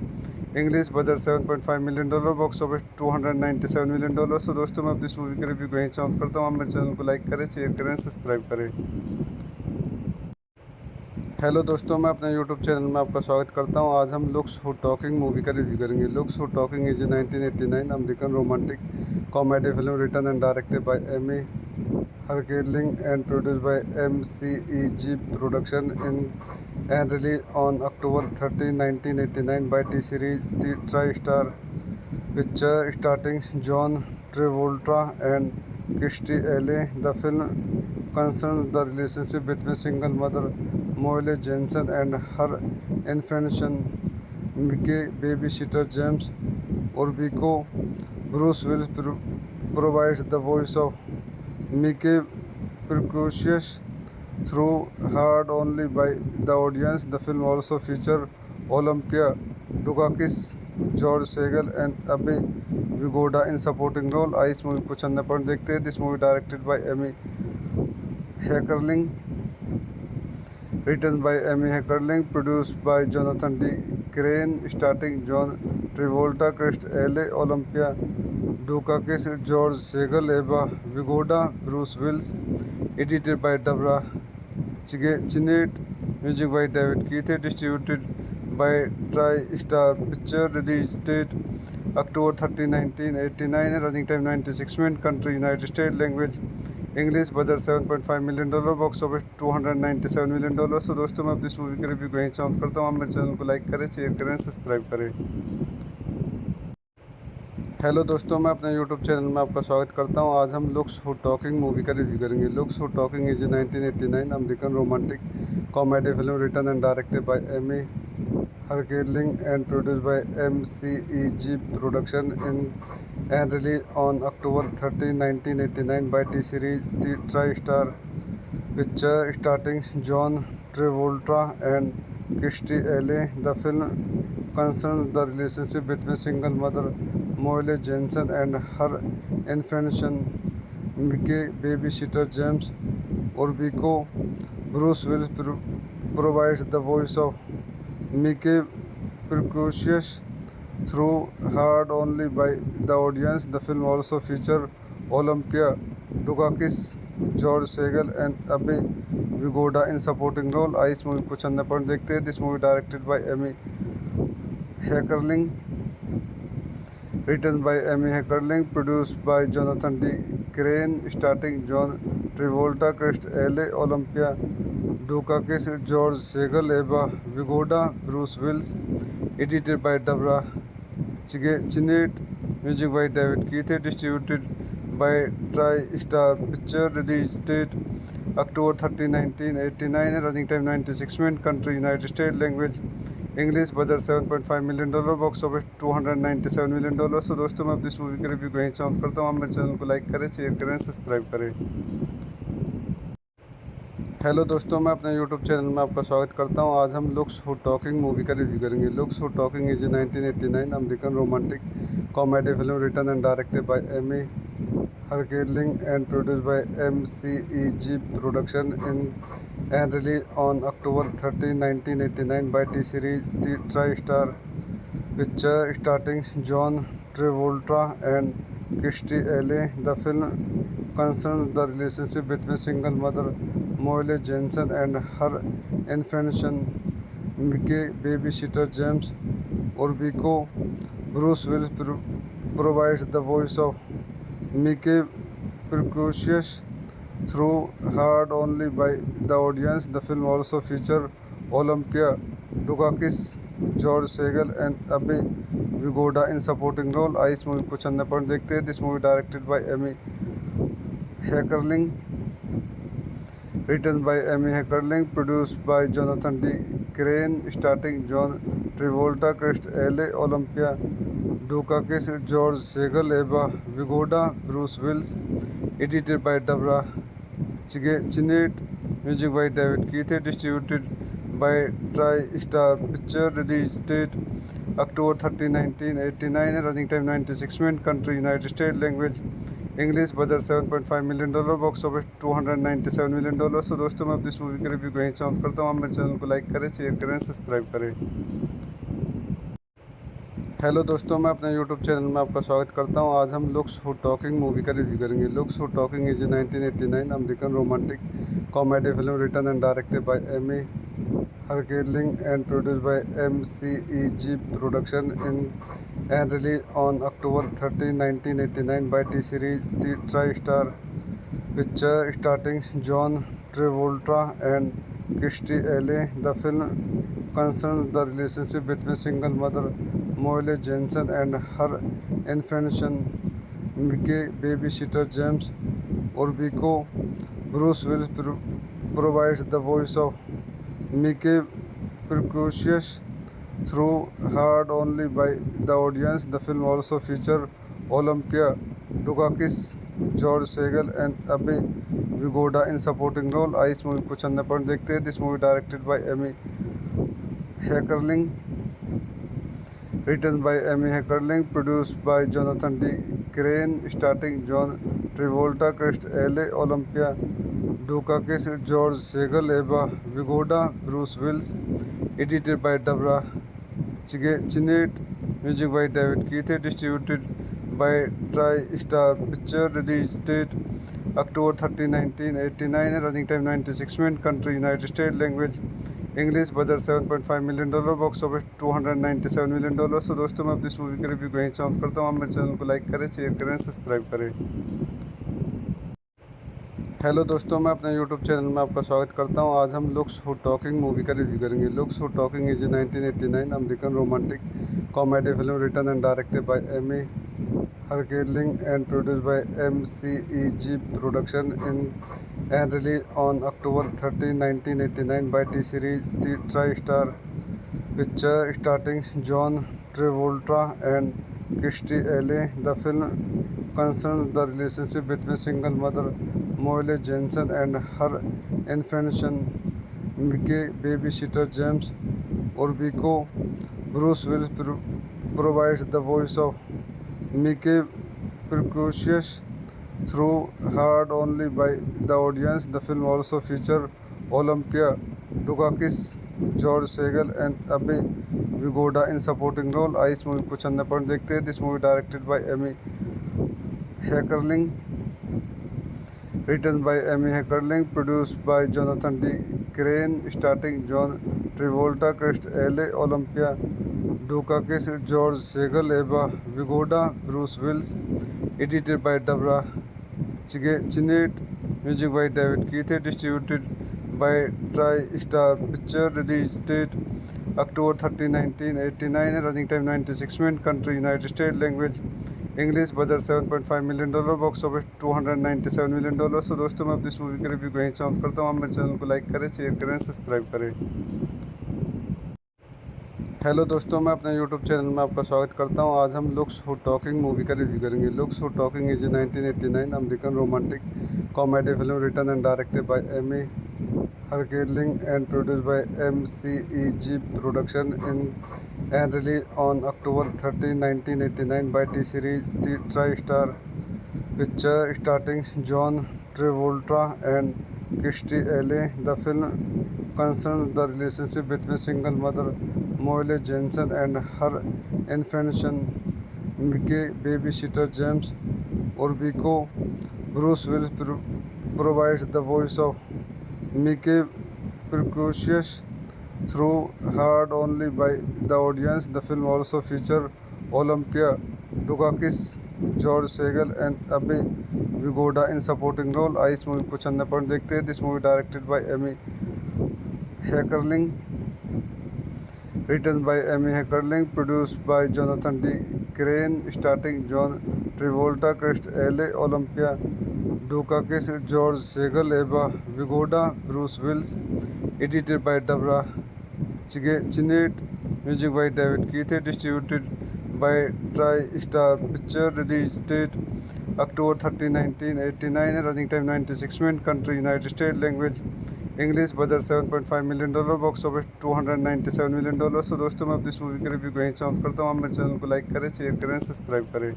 English, budget $7.5 million, box office $297 million. तो दोस्तों मैं अपनी इस movie के review को यहीं चाहूँ करता हूँ। आप मेरे चैनल को लाइक करें, शेयर करें, सब्सक्राइब करें। हेलो दोस्तों, मैं अपने यूट्यूब चैनल में आपका स्वागत करता हूं। आज हम लुक्स हू टॉकिंग मूवी का रिव्यू करेंगे। Looks who talking is 1989 American romantic comedy film written and directed by Amy Heckerling and produced by MCEG production in and released on October 30, 1989 by T-Series TriStar Picture, starring John Travolta and Kirstie Alley. The film concerns the relationship between single mother Molly Jensen and her infant son Mickey, babysitter James Orbico. Bruce Willis provides the voice of Mickey, precocious through heard only by the audience. The film also featured Olympia Dukakis, George Segal and Abhay Vigoda in supporting role. आइए इस movie को चंदा point देखते हैं। This movie directed by Amy Heckerling, written by Amy Heckerling, produced by Jonathan D. Crane, starring John Travolta, Chris L.A., Olympia Dukakis, George Segal, Eva Vigoda, Bruce Willis, edited by Deborah Chinnett, music by David Keith, distributed by TriStar Picture, released date October 30, 1989, running time 96 minutes, country United States, language English, budget $7.5 million, box office $297 million. तो दोस्तों, मैं अपनी इस movie के review को यहीं चाहूँ करता हूँ। आप मेरे चैनल को लाइक करें, शेयर करें, सब्सक्राइब करें। हेलो दोस्तों, मैं अपने यूट्यूब चैनल में आपका स्वागत करता हूं। आज हम लुक्स हू टॉकिंग मूवी का रिव्यू करेंगे। Looks who talking is 1989 American romantic comedy film written and directed by Amy Heckerling and produced by MCEG production in and released on October 30, 1989 by T-Series TriStar Picture, starring John Travolta and Kirstie Alley. The film concerns the relationship between single mother Molly Jensen and her infant son Mickey, babysitter James Orbico. Bruce Willis provides the voice of Mickey, precocious through heard only by the audience. The film also featured Olympia Dukakis, George Segal and Abhay Vigoda in supporting role. इस movie को चंदा point देखते हैं। This movie directed by Amy Heckerling, written by Amy Heckerling, produced by Jonathan D. Crane, starring John Travolta, Kirstie Alley, Olympia Dukakis, George Segal, Eva Vigoda, Bruce Willis, edited by Deborah Chinnett, music by David Keith, distributed by TriStar Picture, released date October 30, 1989, running time 96 minutes, country United States, language English, budget $7.5 million, box office $297 million. तो दोस्तों, मैं अपनी इस movie के review को यहीं चाहूँ करता हूँ। आप मेरे चैनल को लाइक करें, शेयर करें, सब्सक्राइब करें। हेलो दोस्तों, मैं अपने यूट्यूब चैनल में आपका स्वागत करता हूं। आज हम लुक्स हू टॉकिंग मूवी का रिव्यू करेंगे। Looks who talking is 1989 American romantic comedy film written and directed by Amy Heckerling and produced by MCEG production in and released on October 30, 1989 by T-Series TriStar Picture, starring John Travolta and Kirstie Alley. The film concerns the relationship between single mother Molly Jensen and her infant son Mickey, babysitter James Orbico. Bruce Willis provides the voice of Mickey, precocious through heard only by the audience. The film also featured Olympia Dukakis, George Segal and Abhay Vigoda in supporting role. इस movie को चंदा point देखते हैं। This movie directed by Amy Heckerling, written by Amy Heckerling, produced by Jonathan D. Crane, starring John Travolta, Kirstie Alley, Olympia Dukakis, George Segal, Eva Vigoda, Bruce Willis, edited by Deborah Chinnett, music by David Keith, distributed by TriStar Picture, released date October 30, 1989, running time 96 minutes, country United States, language English, budget $7.5 million, box office $297 million. तो दोस्तों, मैं अपनी इस movie के review को यहीं चाहूँ करता हूँ। आप मेरे चैनल को लाइक करें, शेयर करें, सब्सक्राइब करें। हेलो दोस्तों, मैं अपने यूट्यूब चैनल में आपका स्वागत करता हूं। आज हम लुक्स हू टॉकिंग मूवी का रिव्यू करेंगे। Looks who talking is 1989 American romantic comedy film written and directed by Amy Heckerling and produced by MCEG production in and released on October 30, 1989 by T-Series TriStar Picture, starring John Travolta and Kirstie Alley. The film concerns the relationship between single mother Molly Jensen and her infant son Mickey, babysitter James Orbico. Bruce Willis provides the voice of Mickey, precocious through heard only by the audience. The film also featured Olympia Dukakis, George Segal and Abhay Vigoda in supporting role. इस movie को चंदा point देखते हैं। This movie directed by Amy Heckerling, written by Amy Heckerling, produced by Jonathan D. Crane, starring John Travolta, Kirstie Alley, Olympia Dukakis, George Segal, Eva Vigoda, Bruce Willis, edited by Deborah Chinnett, music by David Keith, distributed by TriStar Picture. Release date October 30, 1989. Running time 96 minutes. Country United States. Language English. Budget $7.5 million. Box office $297 million. तो दोस्तों मैं अपनी इस movie के review को यहीं समाप्त करता हूँ। आप मेरे चैनल को लाइक करें, शेयर करें, सब्सक्राइब करें। हेलो दोस्तों, मैं अपने यूट्यूब चैनल में आपका स्वागत करता हूं। आज हम लुक्स हू टॉकिंग मूवी का रिव्यू करेंगे। Looks who talking is 1989 American romantic comedy film written and directed by Amy Heckerling and produced by MCEG production in and release on October 30, 1989 by T-Series TriStar Picture, starring John Travolta and Kirstie Alley. The film concerns the relationship between single mother Molly Jensen and her infant son Mickey. Babysitter James Orbico. Bruce Willis provides the voice of Mickey, precocious through heard only by the audience. The film also features Olympia Dukakis, George Segal and Abhay Vigoda in supporting role. इस movie को चंदा point देखते हैं। This movie directed by Amy Heckerling, written by Amy Heckerling, produced by Jonathan D. Crane, starring John Travolta, Kirstie Alley, Olympia Dukakis, George Segal, Eva Vigoda, Bruce Willis, edited by Deborah Chinnett, music by David Keith, distributed by TriStar Picture. Release date October 30, 1989. Running time 96 minutes. Country United States. Language English. Budget $7.5 million. Box office $297 million. तो दोस्तों मैं अपनी इस movie के review को यहीं समाप्त करता हूँ। आप मेरे चैनल को लाइक करें, शेयर करें, सब्सक्राइब करें। हेलो दोस्तों, मैं अपने यूट्यूब चैनल में आपका स्वागत करता हूं। आज हम लुक्स हू टॉकिंग मूवी का रिव्यू करेंगे। Looks who talking is 1989 American romantic comedy film written and directed by Amy Heckerling and produced by MCEG production in and release on October 30, 1989 by T-Series TriStar Picture, starring John Travolta and Kirstie Alley. The film concerns the relationship between single mother Molly Jensen and her infant son Mickey. Babysitter James Orbico. Bruce Willis provides the voice of Mickey, precocious through heard only by the audience. The film also features Olympia Dukakis, George Segal and Abhay Vigoda in supporting role. इस movie को चंदा point देखते हैं। This movie directed by Amy Heckerling, written by Amy Heckerling, produced by Jonathan D. Crane, starring John Travolta, Kirstie Alley, Olympia Dukakis, George Segal, Eva Vigoda, Bruce Willis, edited by Deborah Chinnett, music by David Keith, distributed by TriStar Picture. Release date October 30, 1989. Running time 96 minutes. Country United States. Language English. Budget $7.5 million. Box office $297 million. तो दोस्तों मैं अपनी इस movie के review को यहीं समाप्त करता हूँ। आप मेरे चैनल को लाइक करें, शेयर करें, सब्सक्राइब करें।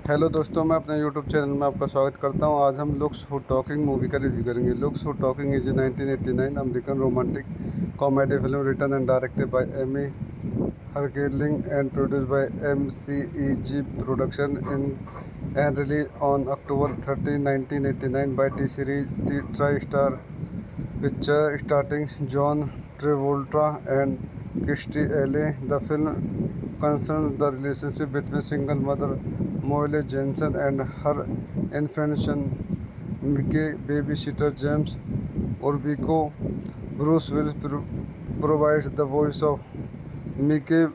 हेलो दोस्तों, मैं अपने यूट्यूब चैनल में आपका स्वागत करता हूं। आज हम लुक्स हू टॉकिंग मूवी का रिव्यू करेंगे। Looks who talking is 1989 American romantic comedy film written and directed by Amy Heckerling and produced by MCEG production in and release on October 30, 1989 by T-Series TriStar Picture, starring John Travolta and Kirstie Alley. The film concerns the relationship between single mother Molly Jensen and her infant son Mickey. Babysitter James Orbico. Bruce Willis provides the voice of Mickey,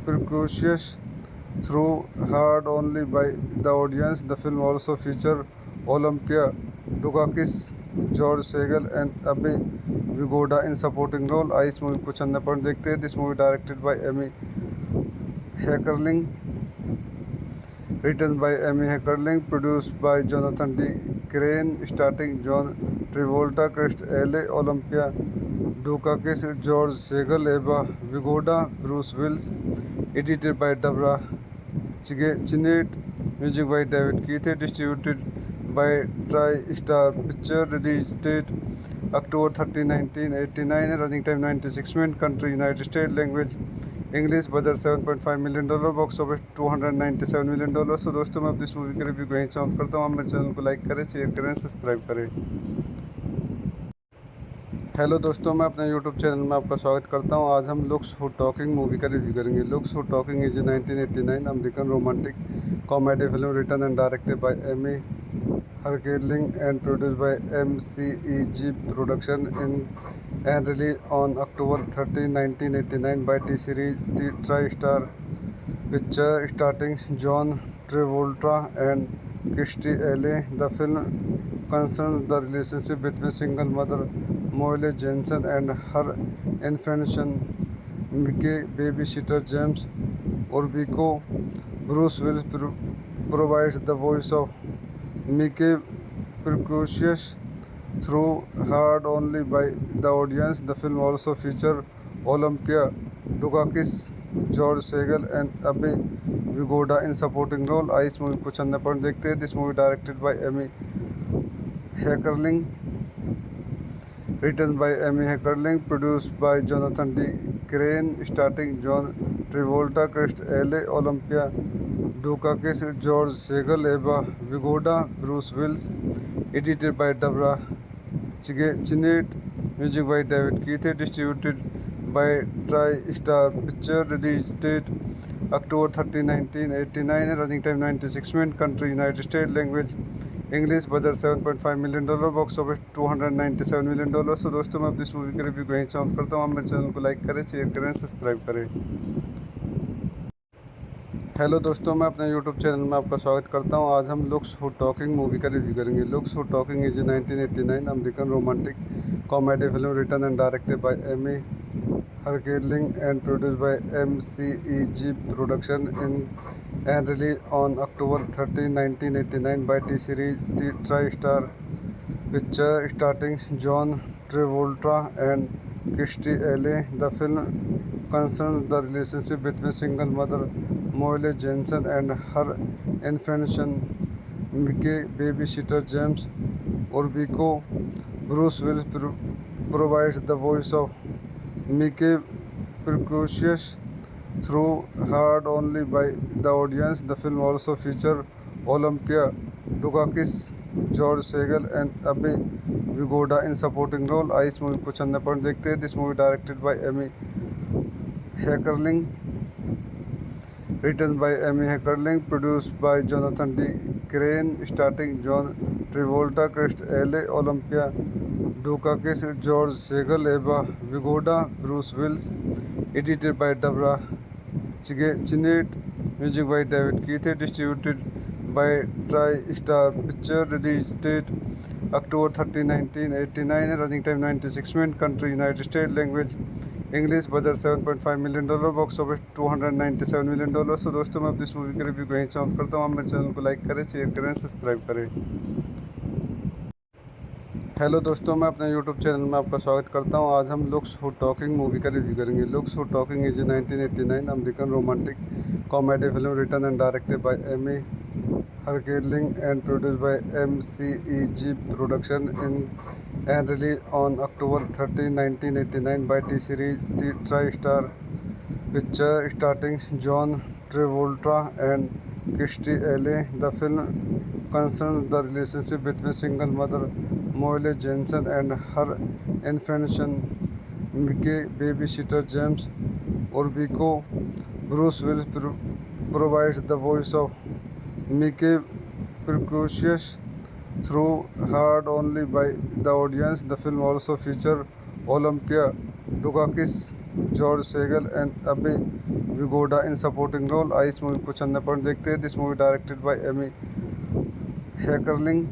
precocious through heard only by the audience. The film also features Olympia Dukakis, George Segal and Abhay Vigoda in supporting role. इस movie को चंदा point देखते हैं। This movie directed by Amy Heckerling, written by Amy Heckerling, produced by Jonathan D. Crane, starring John Travolta, Kirstie Alley, Olympia Dukakis, George Segal, Eva Vigoda, Bruce Willis, edited by Deborah Chinnett, music by David Keith, distributed by TriStar Picture. Release date October 30, 1989. Running time 96 minutes. Country United States. Language English budget $7.5 million, box office $297 million. तो दोस्तों मैं अपनी इस movie के review को यहीं समाप्त करता हूँ। आप मेरे चैनल को लाइक करें, शेयर करें, सब्सक्राइब करें। हेलो दोस्तों, मैं अपने यूट्यूब चैनल में आपका स्वागत करता हूं। आज हम लुक्स हू टॉकिंग मूवी का रिव्यू करेंगे। Looks who talking is 1989 American romantic comedy film written and directed by Amy Heckerling and produced by MCEG production in and released on October 13, 1989 by T-Series The Tri-Star Picture starring John Travolta and Kirstie Alley. The film concerns the relationship between single mother Molly Jensen and her infant son Mickey. Babysitter James Orbico. Bruce Willis provides the voice of Mickey, precocious through heard only by the audience. The film also featured Olympia Dukakis, George Segal and Abhay Vigoda in supporting role. इस movie को चंदा point देखते हैं। This movie directed by Amy Heckerling, written by Amy Heckerling, produced by Jonathan D. Crane, starring John Travolta, Kirstie Alley, Olympia Dukakis, George Segal, Eva Vigoda, Bruce Willis, edited by Deborah Chinnett, music by David Keith, distributed by Tri-Star Picture, release date October 30, 1989, running time 96 minutes, country United States, language English, budget $7.5 million, box office $297 million. तो दोस्तों मैं अपनी इस movie के review को यहीं समाप्त करता हूँ। आप मेरे चैनल को लाइक करें, शेयर करें, सब्सक्राइब करें। हेलो दोस्तों, मैं अपने यूट्यूब चैनल में आपका स्वागत करता हूं। आज हम लुक्स हू टॉकिंग मूवी का रिव्यू करेंगे। Looks who talking is 1989 American romantic comedy film written and directed by Amy Heckerling and produced by MCEG production in and released on October 13, 1989 by T-Series The Tri-Star Picture, starring John Travolta and Kirstie Alley. The film concerns the relationship between single mother Molly Jensen and her infant son Mickey. Babysitter James Orbico. Bruce Willis provides the voice of Mickey, precocious through heard only by the audience. The film also featured Olympia Dukakis, George Segal and Abhay Vigoda in supporting role. इस movie को चंदा point देखते हैं। This movie directed by Amy Heckerling, written by Amy Heckerling, produced by Jonathan D. Crane, starring John Travolta, Kirstie Alley, Olympia Dukakis, George Segal, Eva Vigoda, Bruce Willis, edited by Deborah Chinnett, music by David Keith, distributed by Tri-Star Picture, release date October 30, 1989, running time 96 minutes, country United States, language English, budget $7.5 million, box office $297 million. तो दोस्तों मैं अपनी इस movie के review को यहीं समाप्त करता हूँ। आप मेरे चैनल को लाइक करें, शेयर करें, सब्सक्राइब करें। हेलो दोस्तों, मैं अपने यूट्यूब चैनल में आपका स्वागत करता हूं। आज हम लुक्स हू टॉकिंग मूवी का रिव्यू करेंगे। Looks who talking is 1989 American romantic comedy film written and directed by Amy Heckerling and produced by MCEG production in and released on October 13, 1989 by T-Series The Tri-Star Picture, starring John Travolta and Kirstie Alley. The film concerns the relationship between single mother Molly Jensen and her infant son Mickey. Babysitter James Orbico. Bruce Willis provides the voice of Mickey, precocious through heard only by the audience. The film also featured Olympia Dukakis, George Segal and Abhay Vigoda in supporting role. इस movie को चंदा point देखते हैं। This movie directed by Amy Heckerling,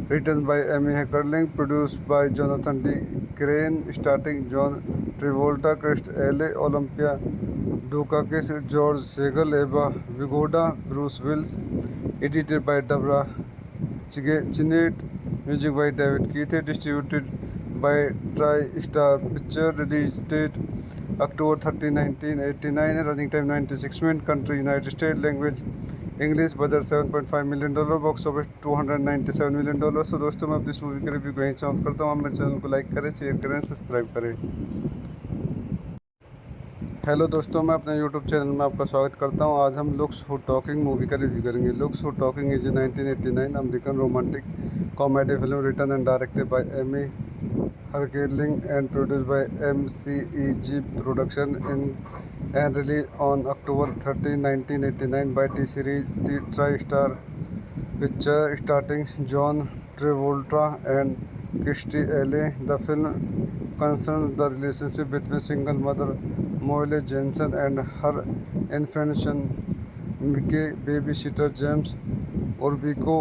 written by Amy Heckerling, produced by Jonathan D. Crane, starring John Travolta, Kirstie Alley, Olympia Dukakis, George Segal, Eva Vigoda, Bruce Willis, edited by Deborah Chinnett, music by David Keith, distributed by Tri-Star Picture, release date October 30, 1989, running time 96 minutes, country United States, language English, budget $7.5 million, box office $297 million. तो दोस्तों मैं अपनी इस movie के review को यहीं समाप्त करता हूँ। आप मेरे चैनल को लाइक करें, शेयर करें, सब्सक्राइब करें। हेलो दोस्तों, मैं अपने यूट्यूब चैनल में आपका स्वागत करता हूं। आज हम लुक्स हू टॉकिंग मूवी का रिव्यू करेंगे। Looks who talking is 1989 American romantic comedy film written and directed by Amy Heckerling and produced by MCEG production in and released on October 13, 1989 by T-Series The Tri-Star Picture starring John Travolta and Kirstie Alley. The film concerns the relationship between single mother Molly Jensen and her infant son Mickey, babysitter James Orbico.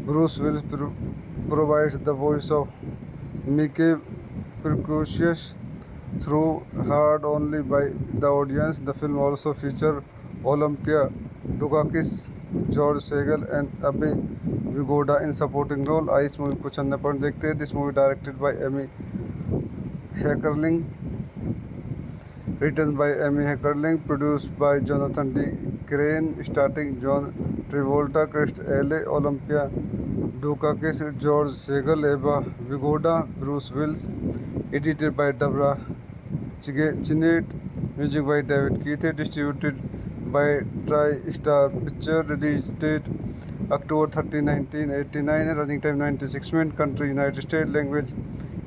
Bruce Willis provides the voice of Mickey, precocious through heard only by the audience. The film also featured Olympia Dukakis, George Segal, and Abhay Vigoda in supporting role. इस movie को चंदा point देखते हैं। This movie directed by Amy Heckerling, written by Amy Heckerling, produced by Jonathan D. Crane, starring John Travolta, Kirstie Alley, Olympia Dukakis, George Segal, Eva Vigoda, Bruce Willis, edited by Deborah Chinnett, music by David Keith, distributed by Tri-Star Picture, release date October 13, 1989, running time 96 minutes, country United States, language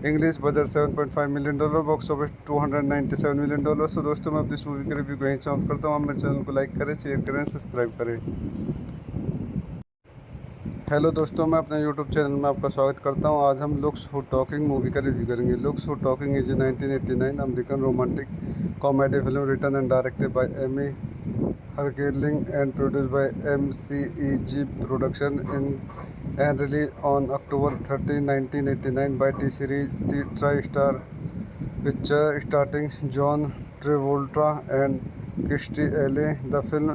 English, budget $7.5 million, box office $297 million. तो दोस्तों, मैं अपनी इस movie के review को यहीं समाप्त करता हूँ। आप मेरे चैनल को लाइक करें, शेयर करें, सब्सक्राइब करें। हेलो दोस्तों, मैं अपने यूट्यूब चैनल में आपका स्वागत करता हूँ। आज हम लुक्स हू टॉकिंग मूवी का रिव्यू करेंगे। Looks who talking is 1989 American romantic comedy film written and directed by Amy Heckerling and produced by MCEG production in and released on October 13, 1989 by T-Series The Tri-Star Picture, starring John Travolta and Kirstie Alley. The film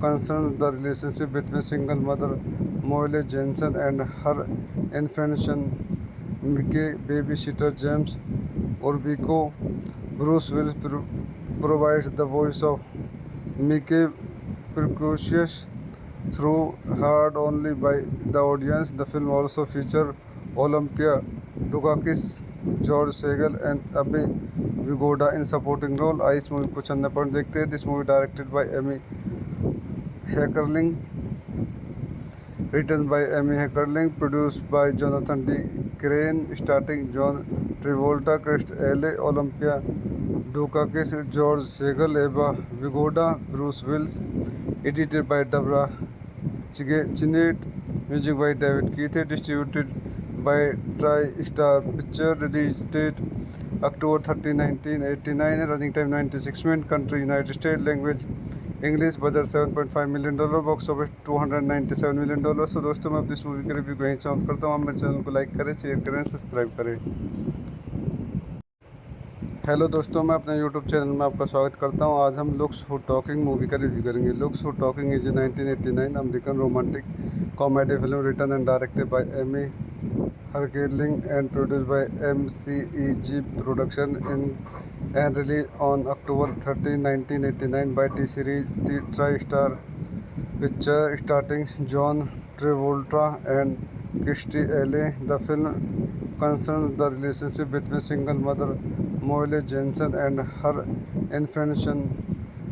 concerns the relationship between single mother Molly Jensen and her infant son Mickey, babysitter James Orbico. Bruce Willis provides the voice of Mickey, precocious through heard only by the audience. The film also featured Olympia Dukakis, George Segal, and Abhay Vigoda in supporting role. इस movie को चंदा point देखते हैं। This movie directed by Amy Heckerling, written by Amy Heckerling, produced by Jonathan D. Crane, starring John Travolta, Kirstie Alley, Olympia Dukakis, George Segal, Eva Vigoda, Bruce Willis, edited by Deborah Chinnett, music by David Keith, distributed by Tri-Star Picture, release date October 13, 1989, running time 96 minutes, country United States, language English, budget $7.5 million, box office $297 million. तो दोस्तों, मैं अपनी इस movie के review को यहीं समाप्त करता हूँ। आप मेरे चैनल को लाइक करें, शेयर करें, सब्सक्राइब करें। हेलो दोस्तों, मैं अपने यूट्यूब चैनल में आपका स्वागत करता हूं। आज हम लुक्स हू टॉकिंग मूवी का रिव्यू करेंगे। Looks who talking is 1989 American romantic comedy film written and directed by Amy Heckerling and produced by MCEG production in and released on October 13, 1989 by T-Series The Tri-Star Picture, starring John Travolta and Kirstie Alley. The film concerns the relationship between single mother Molly Jensen and her infant son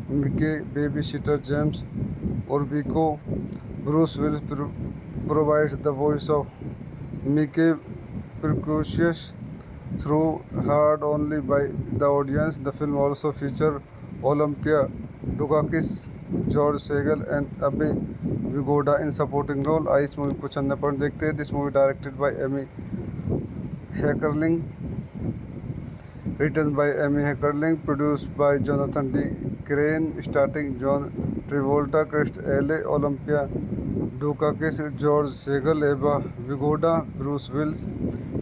Mickey, babysitter James Orbico. Bruce Willis provides the voice of Mickey, precocious through heard only by the audience. The film also featured Olympia Dukakis, George Segal, and Abhay Vigoda in supporting role. इस movie को चंदा point देखते हैं। This movie directed by Amy Heckerling, written by Amy Heckerling, produced by Jonathan D. Crane, starring John Travolta, Kirstie Alley, Olympia Dukakis, George Segal, Eva Vigoda, Bruce Willis,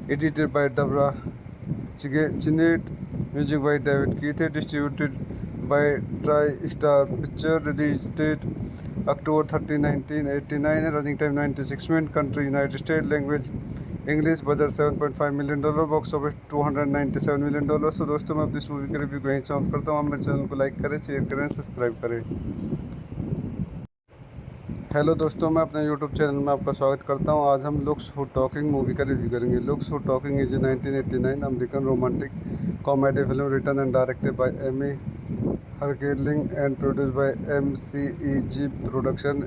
edited by Deborah Chinnett, music by David Keith, distributed by Tri-Star Picture, release date October 13, 1989, running time 96 minutes, country United States, language English, budget $7.5 million, box office $297 million. तो दोस्तों, मैं अपनी इस movie के review को यहीं समाप्त करता हूँ। आप मेरे चैनल को लाइक करें, शेयर करें, सब्सक्राइब करें। हेलो दोस्तों, मैं अपने यूट्यूब चैनल में आपका स्वागत करता हूं। आज हम लुक्स हू टॉकिंग मूवी का रिव्यू करेंगे। Looks who talking is 1989 American romantic comedy film written and directed by Amy Herculing and produced by MCEG Production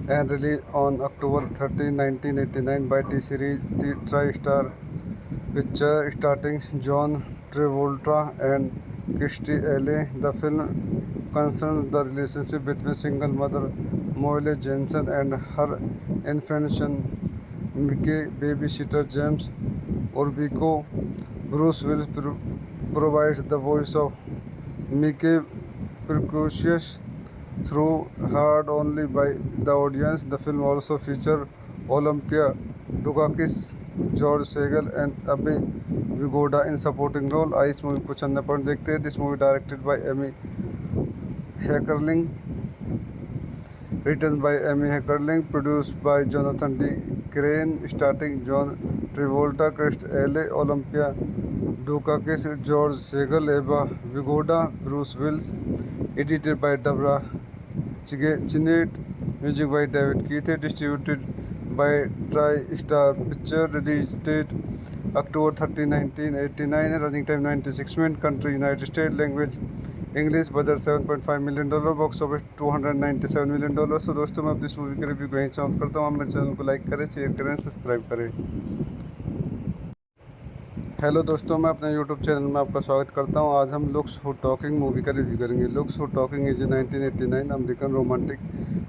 and released on October 13, 1989 by T-Series The Tri-Star Picture starring John Travolta and Kirstie Alley. The film concerns the relationship between single mother Molly Jensen and her infant son Mickey, babysitter James Orbico. Bruce Willis provides the voice of Mickey, precocious through heard only by the audience. The film also features Olympia Dukakis, George Segal and Abhay Vigoda in supporting role. इस movie को चंदा point देखते हैं. This movie directed by Amy Heckerling, written by Amy Heckerling, produced by Jonathan D. Crane, starring John Travolta, Kirstie Alley, Olympia Dukakis, George Segal, Eva Vigoda, Bruce Willis. Edited by Deborah Chinnett, music by David Keith, distributed by Tri-Star Picture, release date October 13, 1989, running time 96 minutes, country United States, language English, budget $7.5 million, box office $297 million. तो दोस्तों मैं अपनी इस movie का review कहीं चाहूँ करता हूँ. आप मेरे चैनल को लाइक करें, शेयर करें, सब्सक्राइब करें. हेलो दोस्तों, मैं अपने यूट्यूब चैनल में आपका स्वागत करता हूं. आज हम लुक्स हू टॉकिंग मूवी का रिव्यू करेंगे. Looks who talking is 1989 American romantic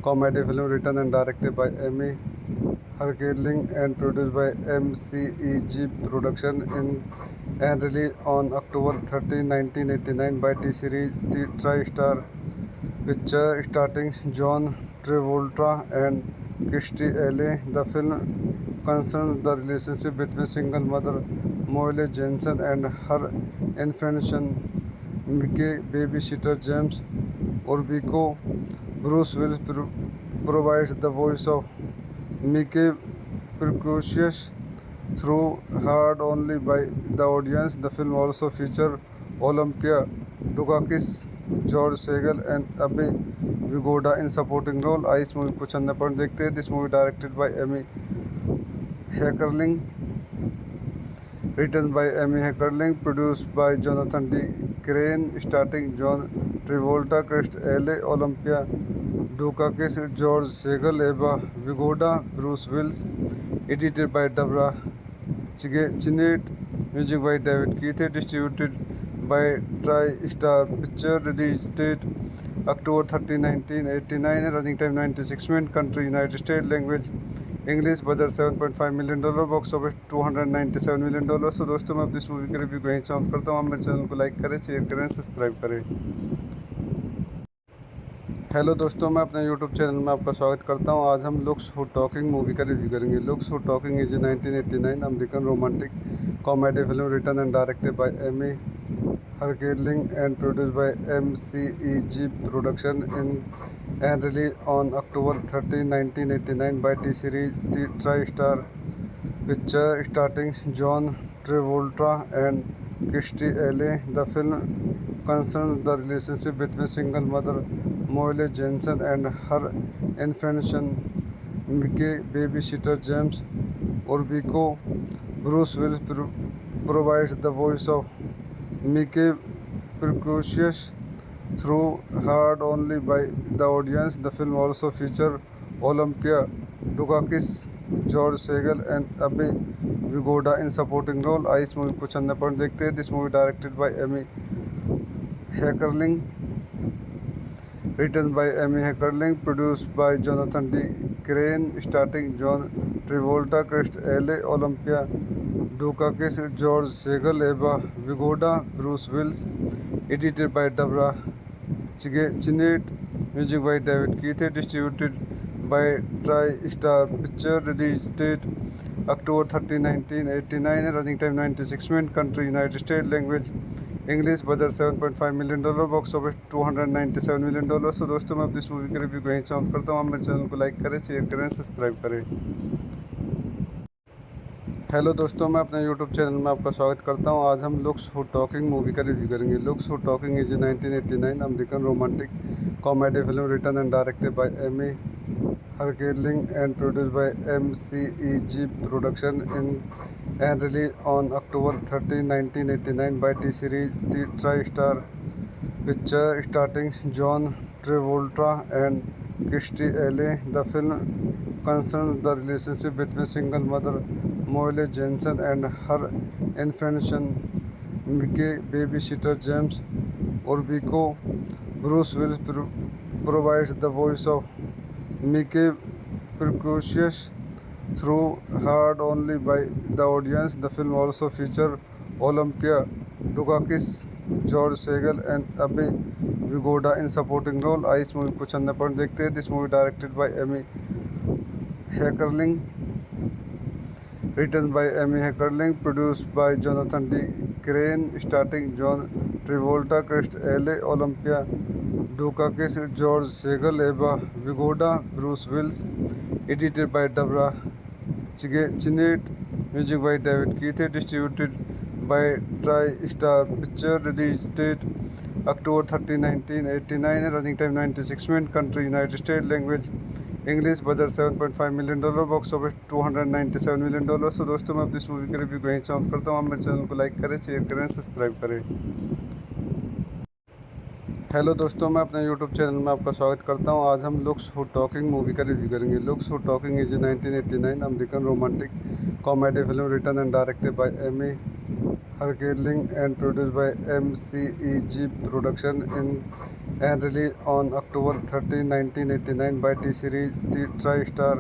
comedy film written and directed by Amy Heckerling and produced by MCEG production and released on October 13, 1989 by T-Series The Tri-Star Picture, starring John Travolta and Kirstie Alley. The film concerns the relationship between single mother Molly Jensen and her infant son Mickey, babysitter James Orbico. Bruce Willis provides the voice of Mickey, precocious through heard only by the audience. The film also features Olympia Dukakis, George Segal and Abhay Vigoda in supporting role. इस movie को चंदा point देखते हैं. This movie directed by Amy Heckerling, written by Amy Heckerling, produced by Jonathan D. Crane, starring John Travolta, Kirstie Alley, Olympia Dukakis, George Segal, Eva Vigoda, Bruce Willis. Edited by Deborah Chinnett, music by David Keith, distributed by Tri-Star Picture, release date October 13, 1989, running time 96 minutes, country United States, language English, budget $7.5 million, box office $297 million. तो दोस्तों मैं अपनी इस movie का review कहीं चाहूँ करता हूँ. आप मेरे चैनल को लाइक करें, शेयर करें, सब्सक्राइब करें. हेलो दोस्तों, मैं अपने यूट्यूब चैनल में आपका स्वागत करता हूं. आज हम लुक्स हू टॉकिंग मूवी का रिव्यू करेंगे. Looks who talking is 1989 American romantic comedy film written and directed by Amy Heckerling and produced by MCEG production and released on October 13, 1989 by T-Series The Tri-Star Picture, starring John Travolta and Kirstie Alley. The film concerns the relationship between single mother Molly Jensen and her infant son Mickey, babysitter James Orbico. Bruce Willis provides the voice of Mickey, precocious through heard only by the audience. The film also features Olympia Dukakis, George Segal and Abhay Vigoda in supporting role. इस movie को चंदा point देखते हैं. This movie directed by Amy Heckerling, written by Amy Heckerling, produced by Jonathan D. Crane, starring John Travolta, Kirstie Alley, Olympia Dukakis, George Segal, Eva Vigoda, Bruce Willis. Edited by Deborah Chinnett, music by David Keith, distributed by Tri-Star Picture, release date October 13, 1989, running time 96 minutes, country United States, language English, budget $7.5 million, box office $297 million. तो दोस्तों मैं अपनी इस movie का review कहीं चाहूँ करता हूँ. आप मेरे चैनल को लाइक करें, शेयर करें, सब्सक्राइब करें. हेलो दोस्तों, मैं अपने यूट्यूब चैनल में आपका स्वागत करता हूं. आज हम लुक्स हू टॉकिंग मूवी का रिव्यू करेंगे. Looks who talking is 1989 American romantic comedy film written and directed by Amy Heckerling and produced by MCEG production and released on October 13, 1989 by T-Series The Tri-Star picture starring John Travolta and Kirstie Alley. The film concerns the relationship between single mother Molly Jensen and her infant son Mickey, babysitter James Orbico. Bruce Willis provides the voice of Mickey, precocious through heard only by the audience. The film also features Olympia Dukakis, George Segal, and Abhay Vigoda in supporting role. इस movie को चंदा point देखते हैं. This movie directed by Amy Heckerling, written by Amy Heckerling, produced by Jonathan D. Crane, starring John Travolta, Kirstie Alley, Olympia Dukakis, George Segal, Eva Vigoda, Bruce Willis. Edited by Deborah Chinnett, music by David Keith, distributed by TriStar Pictures, release date October 30, 1989, running time 96 minutes, country United States, language English, budget $7.5 million, box office $297 million. सो दोस्तों मैं अपनी इस movie का review कहीं चाहूँ करता हूँ. आप मेरे चैनल को लाइक करें, शेयर करें, सब्सक्राइब करें. हेलो दोस्तों, मैं अपने यूट्यूब चैनल में आपका स्वागत करता हूं. आज हम लुक्स हू टॉकिंग मूवी का रिव्यू करेंगे. Looks who talking is 1989 American romantic comedy film written and directed by Amy Heckerling and produced by MCEG production in and release on October 30, 1989 by T-Series TriStar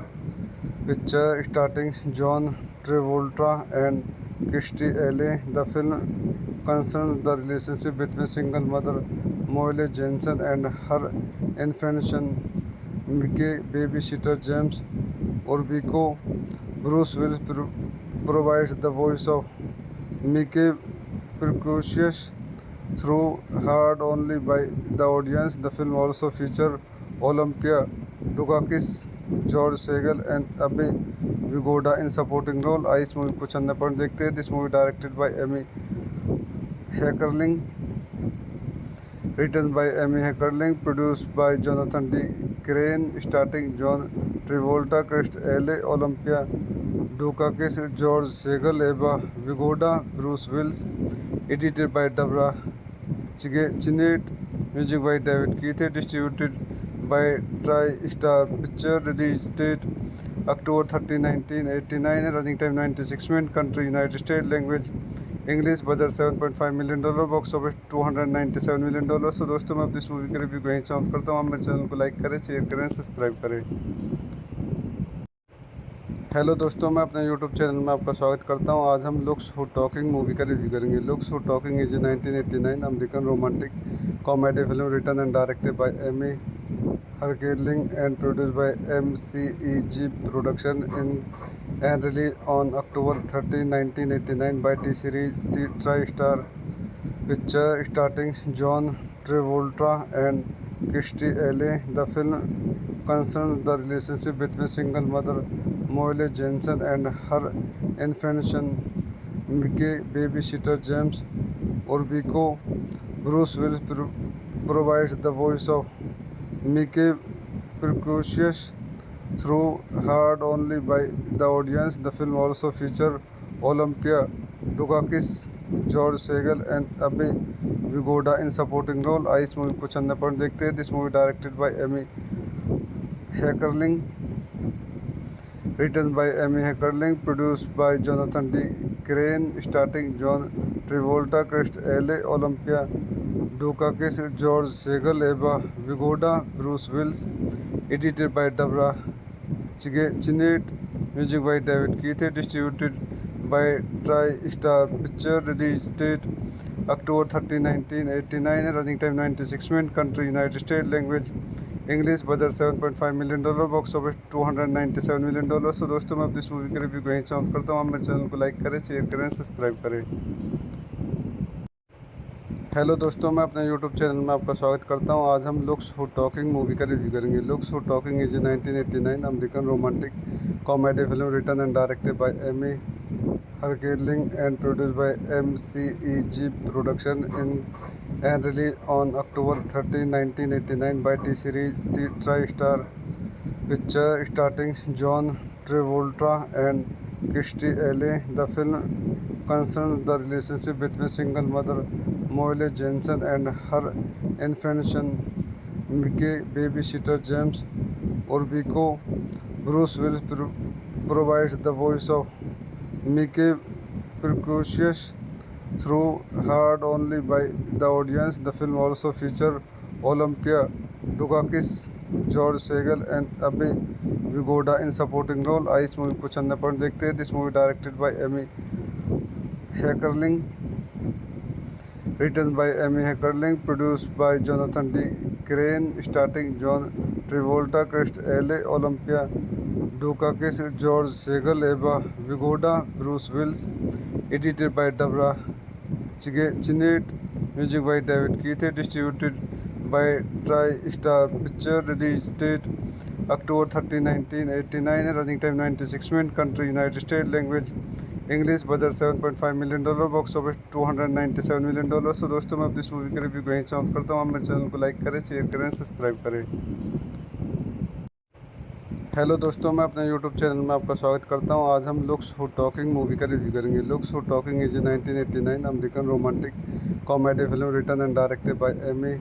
Pictures, starring John Travolta and Kirstie Alley. The film concerns the relationship between single mother Molly Jensen and her infant son Mickey, babysitter James Orbico. Bruce Willis provides the voice of Mickey, precocious through heard only by the audience. The film also features Olympia Dukakis, George Segal, and Abhay Vigoda in supporting role. इस movie को चंदा point देखते हैं. This movie directed by Amy Heckerling, written by Amy Heckerling, produced by Jonathan D. Crane, starring John Travolta, Kirstie Alley, Olympia Dukakis, George Segal, Eva Vigoda, Bruce Willis. Edited by Deborah Chinnett, music by David Keith, distributed by TriStar Pictures, release date October 30, 1989, running time 96 minutes, country United States, language English, budget $7.5 million, box office $297 million. सो दोस्तों मैं अपनी इस movie का review कहीं चाहूँ करता हूँ. आप मेरे चैनल को लाइक करें, शेयर करें, सब्सक्राइब करें. हेलो दोस्तों, मैं अपने यूट्यूब चैनल में आपका स्वागत करता हूं. आज हम लुक्स हू टॉकिंग मूवी का रिव्यू करेंगे. Looks who talking is 1989 American romantic comedy film written and directed by Amy Heckerling and produced by MCEG production in and release on October 30, 1989 by T-Series TriStar Pictures, starring John Travolta and Kirstie Alley. The film concerns the relationship between single mother Molly Jensen and her infant son Mickey, babysitter James Orbico. Bruce Willis provides the voice of Mickey, precocious through heard only by the audience. The film also features Olympia Dukakis, George Segal, and Abhay Vigoda in supporting role. इस movie को चंदा point देखते हैं. This movie directed by Amy Heckerling, written by Amy Heckerling, produced by Jonathan D. Crane, starring John Travolta, Kirstie Alley, Olympia Dukakis, George Segal, Eva Vigoda, Bruce Willis. Edited by Deborah Chinnett, music by David Keith, distributed by TriStar Pictures, release date October 30, 1989, running time 96 minutes, country United States, language English, budget $7.5 million, box office $297 million. सो दोस्तों मैं अपनी इस movie का review कहीं चाहूँ करता हूँ. आप मेरे चैनल को लाइक करें, शेयर करें, सब्सक्राइब करें. हेलो दोस्तों, मैं अपने यूट्यूब चैनल में आपका स्वागत करता हूं. आज हम लुक्स हू टॉकिंग मूवी का रिव्यू करेंगे. Looks who talking is 1989 American romantic comedy film written and directed by Amy Heckerling and produced by MCEG production in and release on October 30, 1989 by T-Series TriStar Pictures, starring John Travolta and Kirstie Alley. The film concerns the relationship between single mother Molly Jensen and her infant Mickey babysitter James Orbico. Bruce Willis provides the voice of Mickey, precocious through heard only by the audience. The film also featured Olympia Dukakis, George Segal, and Abhay Vigoda in supporting role. इस movie को 96 point देखते हैं. This movie directed by Amy Heckerling, written by Amy Heckerling, produced by Jonathan D. Crane, starring John Travolta, Chris L.A., Olympia Dukakis, George Segal, Eva Vigoda, Bruce Willis, edited by Deborah Chinnett, music by David Keith, distributed by TriStar Pictures, release date October 30, 1989, running time 96 minutes, country United States, language English, budget $7.5 million, box office $297 million. तो दोस्तों मैं अपनी इस movie के review को यहीं समाप्त करता हूँ. आप मेरे चैनल को लाइक करें, शेयर करें, सब्सक्राइब करें. हेलो दोस्तों, मैं अपने यूट्यूब चैनल में आपका स्वागत करता हूं. आज हम लुक्स हू टॉकिंग मूवी का रिव्यू करेंगे. Looks who talking is 1989 American romantic comedy film written and directed by Amy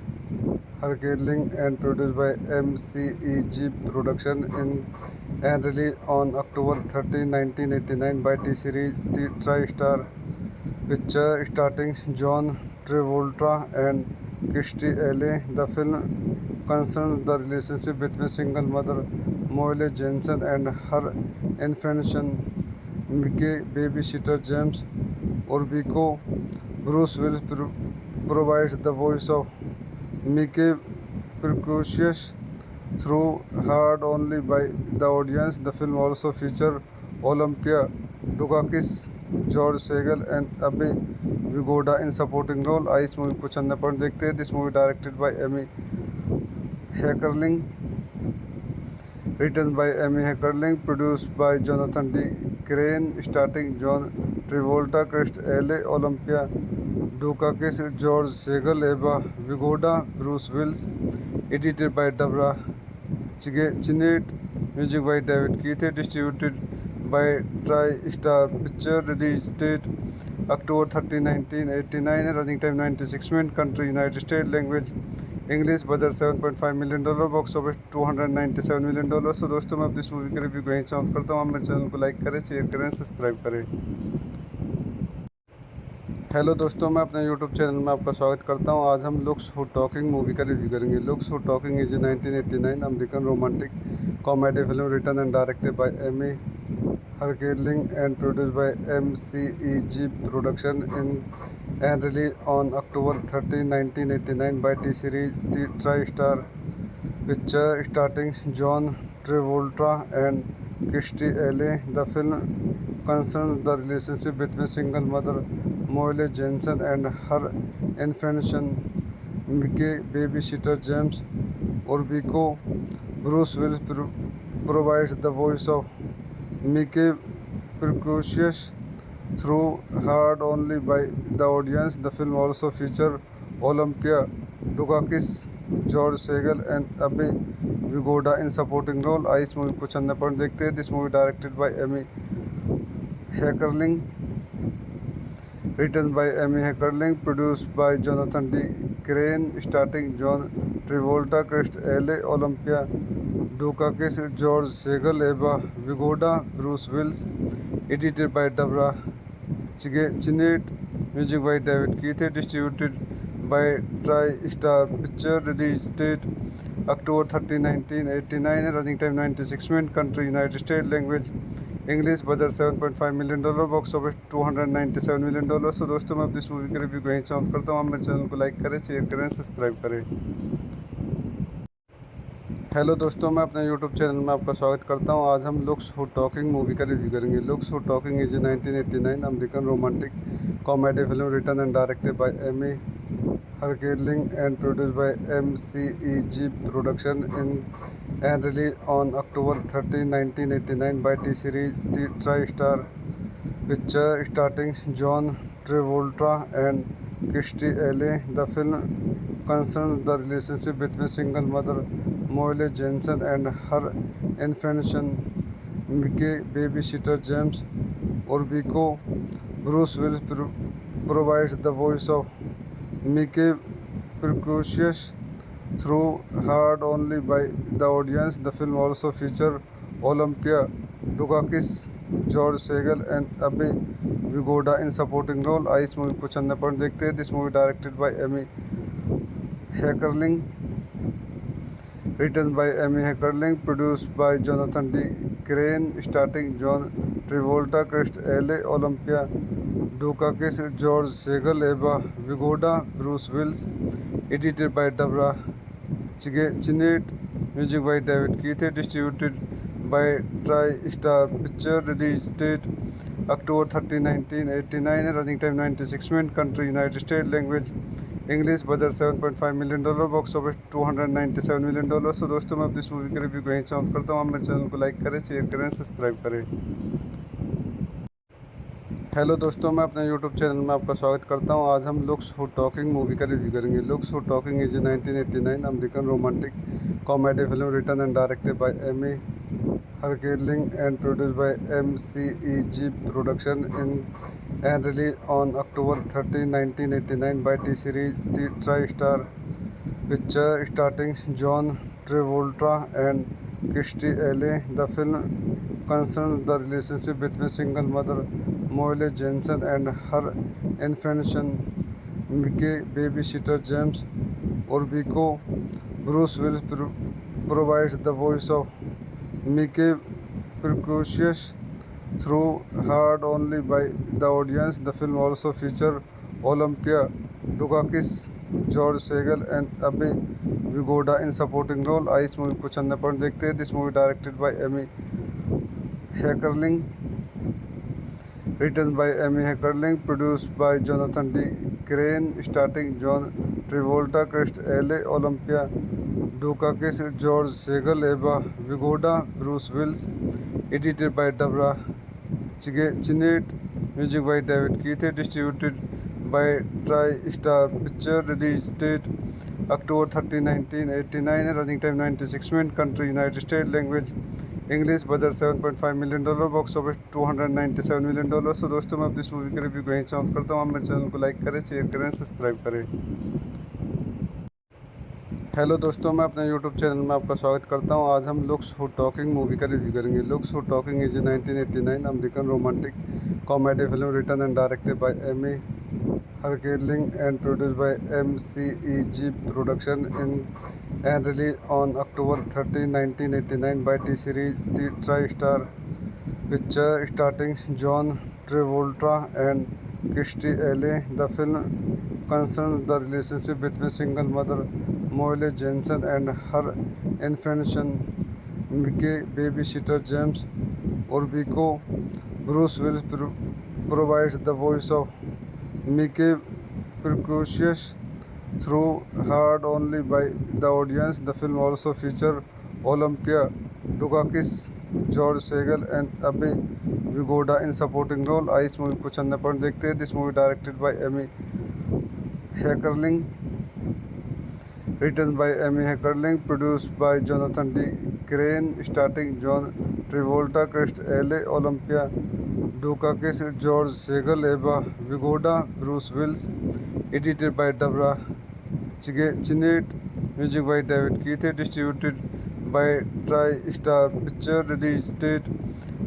Heckerling and produced by MCEG production in and released on October 30, 1989 by T-Series TriStar Pictures, starring John Travolta and Kirstie Alley. The film concerns the relationship between single mother Molly Jensen and her infant son Mickey babysitter James Orbico. Bruce Willis provides the voice of Mickey, precocious through heard only by the audience. The film also featured Olympia Dukakis, George Segal, and Abhay Vigoda in supporting role. इस movie को 96 point देखते हैं. This movie directed by Amy Heckerling, written by Amy Heckerling, produced by Jonathan D. Crane, starring John Travolta, Chris L.A., Olympia Dukakis, George Segal, Eva Vigoda, Bruce Willis, edited by Deborah Chinnett, music by David Keith, distributed by TriStar Pictures, release date October 30, 1989, running time 96 minutes, country United States, language English, budget $7.5 million, box office $297 million. तो दोस्तों मैं अपनी इस movie के review को यहीं समाप्त करता हूँ. आप मेरे चैनल को लाइक करें, शेयर करें, सब्सक्राइब करें. हेलो दोस्तों, मैं अपने यूट्यूब चैनल में आपका स्वागत करता हूं. आज हम लुक्स हू टॉकिंग मूवी का रिव्यू करेंगे. Looks who talking is 1989 American romantic comedy film written and directed by Amy Heckerling and produced by MCEG production in and released on October 30, 1989 by T-Series TriStar Pictures, starring John Travolta and Kirstie Alley. The film concerns the relationship between single mother Molly Jensen and her infant son Mickey babysitter James Orbico. Bruce Willis provides the voice of Mickey, precocious through heard only by the audience. The film also featured Olympia Dukakis, George Segal, and Abhay Vigoda in supporting role. इस movie को 96 point देखते हैं. This movie directed by Amy Heckerling, written by Amy Heckerling, produced by Jonathan D. Crane, starring John Travolta, Chris L.A., Olympia Dukakis, George Segal, Eva Vigoda, Bruce Willis, edited by Deborah Chinnett, music by David Keith, distributed by TriStar Pictures, release date October 30, 1989, running time 96 minutes, country United States, language English, budget $7.5 million, box office $297 million. तो दोस्तों मैं अपनी इस movie के review को यहीं समाप्त करता हूँ. आप मेरे चैनल को लाइक करें, शेयर करें, सब्सक्राइब करें. हेलो दोस्तों, मैं अपने यूट्यूब चैनल में आपका स्वागत करता हूं. आज हम लुक्स हू टॉकिंग मूवी का रिव्यू करेंगे. Looks who talking is 1989 American romantic comedy film written and directed by Amy Heckerling and produced by MCEG production in and released on October 30, 1989 by T-Series TriStar Pictures, starring John Travolta and Kirstie Alley. The film concerns the relationship between single mother Molly Jensen and her infant son Mickey babysitter James Orbico. Bruce Willis provides the voice of Mickey precocious through heard only by the audience. The film also featured Olympia Dukakis, George Segal, and Abhay Vigoda in supporting role. इस movie को चंदा point देखते हैं. This movie directed by Amy Heckerling, written by Amy Heckerling, produced by Jonathan D. Crane, starring John Travolta, Chris L.A., Olympia Dukakis, George Segal, Eva Vigoda, Bruce Willis, edited by Deborah Chinnett, music by David Keith, distributed by TriStar Pictures, release date October 30, 1989, running time 96 minutes, country United States, language English, budget $7.5 million, box office $297 million. तो दोस्तों मैं अपनी इस movie के review को यहीं समाप्त करता हूँ. आप मेरे चैनल को लाइक करें, शेयर करें, सब्सक्राइब करें. हेलो दोस्तों, मैं अपने यूट्यूब चैनल में आपका स्वागत करता हूं. आज हम लुक्स हू टॉकिंग मूवी का रिव्यू करेंगे. Looks who talking is 1989 American romantic comedy film written and directed by Amy Heckerling and produced by MCEG production in and released on October 30, 1989 by T-Series TriStar Pictures, starring John Travolta and Kirstie Alley. The film concerns the relationship between single mother Molly Jensen and her infant son Mickey, babysitter James Orbico. Bruce Willis provides the voice of Mickey precocious through heard only by the audience. The film also featured Olympia Dukakis, George Segal, and Abhay Vigoda in supporting role. इस movie को चंदा point देखते हैं. This movie directed by Amy Heckerling, written by Amy Heckerling, produced by Jonathan D. Crane, starring John Travolta, Chris L.A., Olympia Dukakis, George Segal, Eva Vigoda, Bruce Willis, edited by Deborah Chinnett, music by David Keith, distributed by TriStar Pictures, release date October 30, 1989, running time 96 minutes, country United States, language English, budget $7.5 million, box office $297 million. तो दोस्तों मैं अपनी इस movie के review को यहीं समाप्त करता हूँ. आप मेरे चैनल को लाइक करें, शेयर करें, सब्सक्राइब करें. हेलो दोस्तों, मैं अपने यूट्यूब चैनल में आपका स्वागत करता हूं. आज हम लुक्स हू टॉकिंग मूवी का रिव्यू करेंगे. Looks who talking is 1989 American romantic comedy film written and directed by Amy Heckerling and produced by MCEG production in and released on October 30, 1989 by T-Series TriStar Pictures, starring John Travolta and Kirstie Alley. The film concerns the relationship between single mother Molly Jensen and her infant son Mickey, babysitter James Orbico. Bruce Willis provides the voice of Mickey precocious through heard only by the audience. The film also featured Olympia Dukakis, George Segal, and Abhay Vigoda in supporting role. इस movie को चंदा point देखते हैं. This movie directed by Amy Heckerling, written by Amy Heckerling, produced by Jonathan D. Crane, starring John Travolta, Chris L.A., Olympia Dukakis, George Segal, Eva Vigoda, Bruce Willis, edited by Deborah Chinnett, music by David Keith, distributed by TriStar Pictures, release date